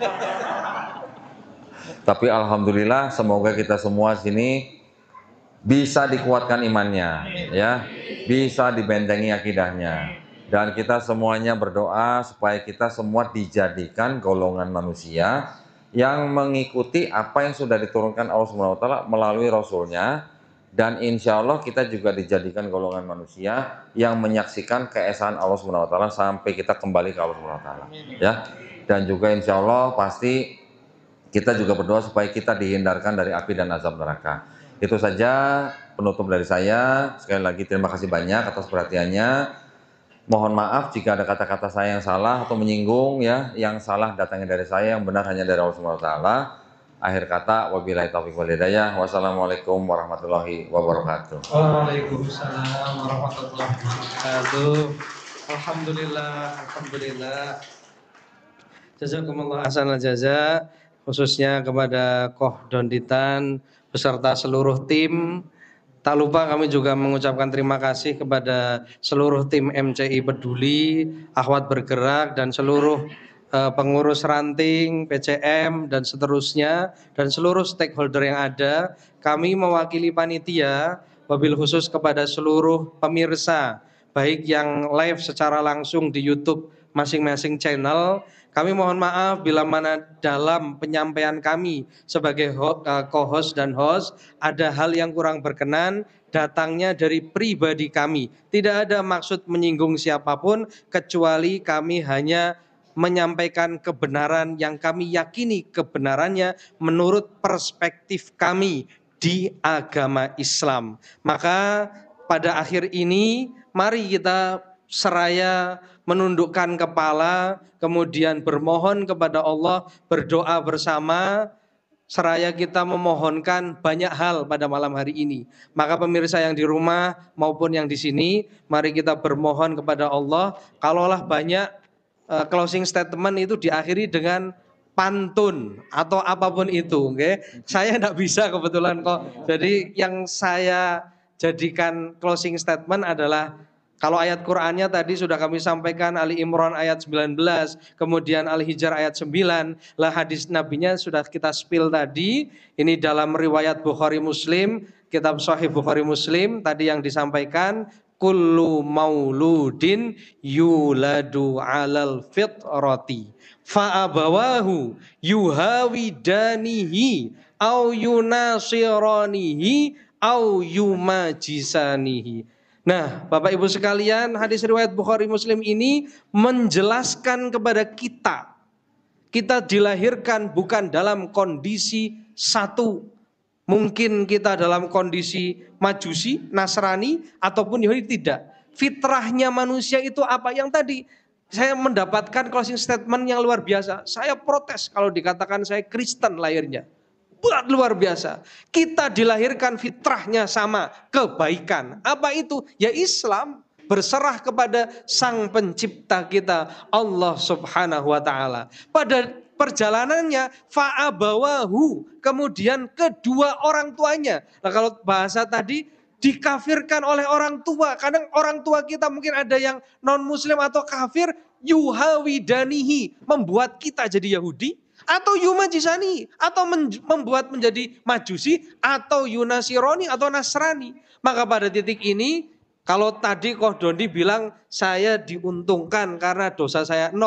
Tapi alhamdulillah semoga kita semua sini bisa dikuatkan imannya, ya, bisa dibentengi akidahnya, dan kita semuanya berdoa supaya kita semua dijadikan golongan manusia yang mengikuti apa yang sudah diturunkan Allah Subhanahu wa taala melalui Rasulnya, dan insya Allah kita juga dijadikan golongan manusia yang menyaksikan keesaan Allah Subhanahu wa taala sampai kita kembali ke Allah Subhanahu wa taala, ya. Dan juga insya Allah pasti kita juga berdoa supaya kita dihindarkan dari api dan azab neraka. Itu saja penutup dari saya. Sekali lagi terima kasih banyak atas perhatiannya. Mohon maaf jika ada kata-kata saya yang salah atau menyinggung ya. Yang salah datangnya dari saya, yang benar hanya dari Allah Subhanahu wa taala. Akhir kata wabillahi taufiq wal hidayah. Wassalamualaikum warahmatullahi wabarakatuh. Waalaikumsalam warahmatullahi wabarakatuh. Alhamdulillah. Jazakumullah ahsanal jaza, khususnya kepada Koh Donditan beserta seluruh tim. Tak lupa kami juga mengucapkan terima kasih kepada seluruh tim MCI Peduli, Akhwat Bergerak, dan seluruh pengurus ranting, PCM, dan seterusnya, dan seluruh stakeholder yang ada. Kami mewakili panitia, wabil khusus kepada seluruh pemirsa, baik yang live secara langsung di YouTube masing-masing channel. Kami mohon maaf bila mana dalam penyampaian kami sebagai co-host dan host ada hal yang kurang berkenan datangnya dari pribadi kami. Tidak ada maksud menyinggung siapapun kecuali kami hanya menyampaikan kebenaran yang kami yakini kebenarannya menurut perspektif kami di agama Islam. Maka pada akhir ini mari kita seraya menundukkan kepala, kemudian bermohon kepada Allah, berdoa bersama, seraya kita memohonkan banyak hal pada malam hari ini. Maka pemirsa yang di rumah maupun yang di sini, mari kita bermohon kepada Allah. Kalaulah banyak closing statement itu diakhiri dengan pantun atau apapun itu, okay? Saya tidak bisa kebetulan kok. Jadi yang saya jadikan closing statement adalah kalau ayat Qur'annya tadi sudah kami sampaikan, Ali Imran ayat 19, kemudian Al-Hijr ayat 9, lah hadis nabinya sudah kita spill tadi, ini dalam riwayat Bukhari Muslim, kitab Sahih Bukhari Muslim, tadi yang disampaikan, kullu mauludin yuladu alal fitrati, fa'abawahu yuhawidanihi au yunasiranihi au yumajisanihi. Nah, Bapak Ibu sekalian, hadis riwayat Bukhari Muslim ini menjelaskan kepada kita dilahirkan bukan dalam kondisi satu. Mungkin kita dalam kondisi Majusi, Nasrani, ataupun Yahudi, tidak. Fitrahnya manusia itu apa? Yang tadi saya mendapatkan closing statement yang luar biasa. Saya protes kalau dikatakan saya Kristen lahirnya. Buat luar biasa. Kita dilahirkan fitrahnya sama, kebaikan. Apa itu? Ya Islam, berserah kepada Sang Pencipta kita, Allah Subhanahu wa taala. Pada perjalanannya fa'abawahu, kemudian kedua orang tuanya. Nah, kalau bahasa tadi dikafirkan oleh orang tua. Kadang orang tua kita mungkin ada yang non muslim atau kafir, yuhawidanihi, membuat kita jadi Yahudi, atau yumajisani, atau membuat menjadi Majusi, atau Yunasironi, atau Nasrani. Maka pada titik ini, kalau tadi Koh Dondi bilang saya diuntungkan karena dosa saya 0,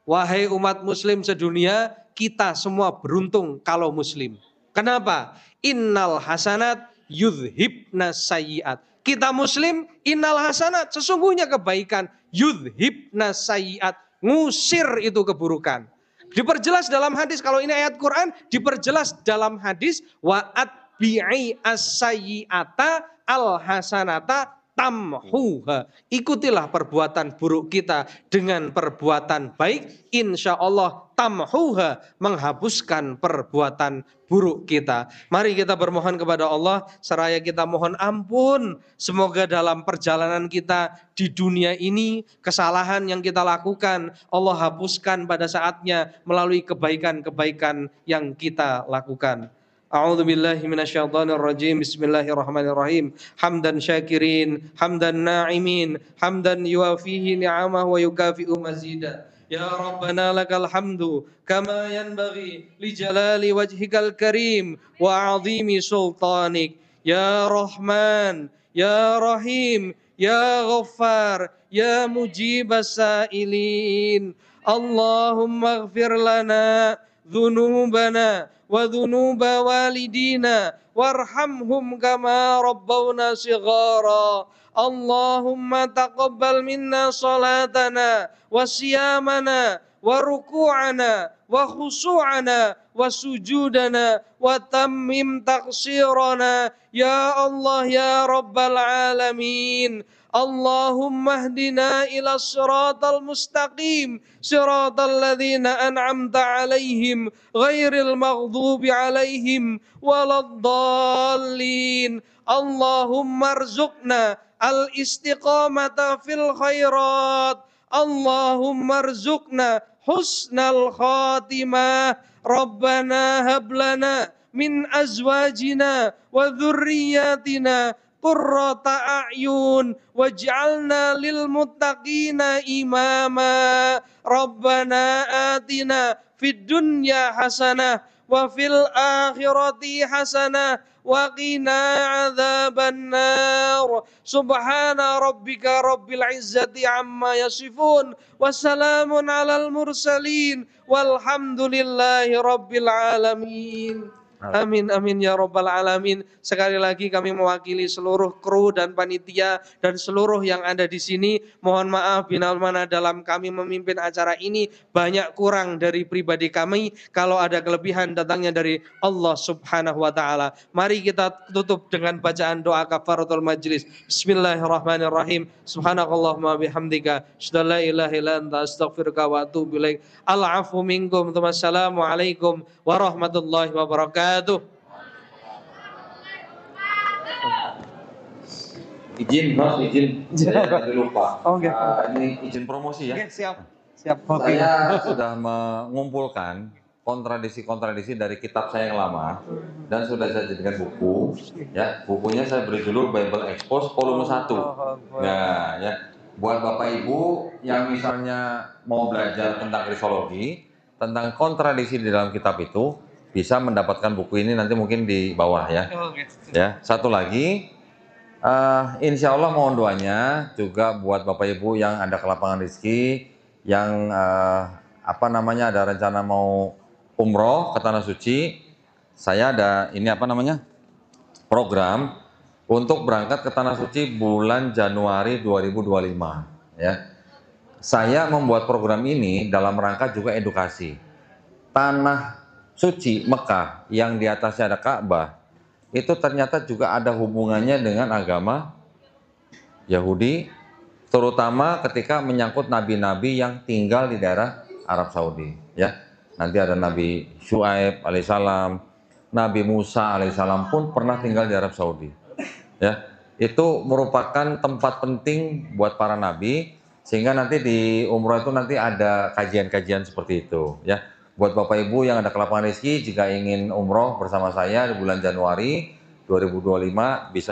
wahai umat muslim sedunia, kita semua beruntung kalau muslim. Kenapa? Innal hasanat yudhibna sayyiat. Kita muslim, innal hasanat, sesungguhnya kebaikan, yudhibna sayyiat, ngusir itu keburukan. Diperjelas dalam hadis, kalau ini ayat Quran, diperjelas dalam hadis, wa'at bi'i as-sayyi'ata al-hasanata tamhuha. Ikutilah perbuatan buruk kita dengan perbuatan baik, insya Allah tamhuha, menghapuskan perbuatan buruk kita. Mari kita bermohon kepada Allah, seraya kita mohon ampun. Semoga dalam perjalanan kita di dunia ini, kesalahan yang kita lakukan, Allah hapuskan pada saatnya melalui kebaikan-kebaikan yang kita lakukan. A'udzu billahi minasyaitonir rajim. Bismillahirrahmanirrahim. Hamdan syakirin, hamdan na'imin, hamdan yuwafihi ni'amahu wa yukafi'u mazida. Ya Rabbana lakal hamdu kama yanbaghi li jalali wajhikal karim wa 'azimi sultanik. Ya Rahman, ya Rahim, ya Ghaffar, ya mujibas sa'ilin. Allahumma ighfir lana dhunubana wa dhunuba walidina warhamhum kama rabbawna shighara. Allahumma taqabbal minna salatana wa siyamana wa ruku'ana wa khusu'ana wa sujudana wa tammim taqsirana ya Allah ya Rabbal alamin. Allahumma hdina ila siratal mustaqim, siratal ladzina an'amta alaihim, ghairil maghdubi alaihim waladdallin. Allahumma arzuqna al-istiqamata fil khairat. Allahumma arzuqna husnal khatimah. Rabbana hablana min azwajina wa dhurriyyatina qurrata a'yun waj'alna lil muttaqina imama. Rabbana atina fid dunya hasanah wa fil akhirati hasanah wa qina adzabannar. Subhana rabbika rabbil izzati amma yasifun wa salamun alal mursalin walhamdulillahi rabbil alamin. Amin amin ya rabbal alamin. Sekali lagi kami mewakili seluruh kru dan panitia dan seluruh yang ada di sini. Mohon maaf bila mana dalam kami memimpin acara ini banyak kurang dari pribadi kami. Kalau ada kelebihan datangnya dari Allah Subhanahu wa taala. Mari kita tutup dengan bacaan doa kafaratul majlis. Bismillahirrahmanirrahim. Subhanakallahumma bihamdika asyhadu an la ilaha illa anta astaghfiruka wa atubu ilaik. Al-'afwu minkum. Wassalamualaikum warahmatullahi wabarakatuh. Izin, Mas, izin. Saya lupa. Oke. Ini izin promosi ya. Oke, siap. Siap. Saya sudah mengumpulkan kontradisi-kontradisi dari kitab saya yang lama dan sudah saya jadikan buku. Ya, bukunya saya beri judul Bible Expose volume 1. Nah, ya, buat Bapak Ibu yang misalnya mau belajar tentang kristologi, tentang kontradisi di dalam kitab itu, bisa mendapatkan buku ini nanti mungkin di bawah ya. Ya, satu lagi, insya Allah mohon doanya juga buat Bapak Ibu yang ada kelapangan rezeki, yang ada rencana mau umroh ke Tanah Suci, saya ada ini apa namanya? Program untuk berangkat ke Tanah Suci bulan Januari 2025 ya. Saya membuat program ini dalam rangka juga edukasi. Tanah Suci Mekah yang di atasnya ada Ka'bah itu ternyata juga ada hubungannya dengan agama Yahudi, terutama ketika menyangkut nabi-nabi yang tinggal di daerah Arab Saudi ya. Nanti ada Nabi Syuaib alaihissalam, Nabi Musa alaihissalam pun pernah tinggal di Arab Saudi ya. Itu merupakan tempat penting buat para nabi, sehingga nanti di umroh itu nanti ada kajian-kajian seperti itu ya. Buat Bapak Ibu yang ada kelapangan rezeki, jika ingin umroh bersama saya di bulan Januari 2025 bisa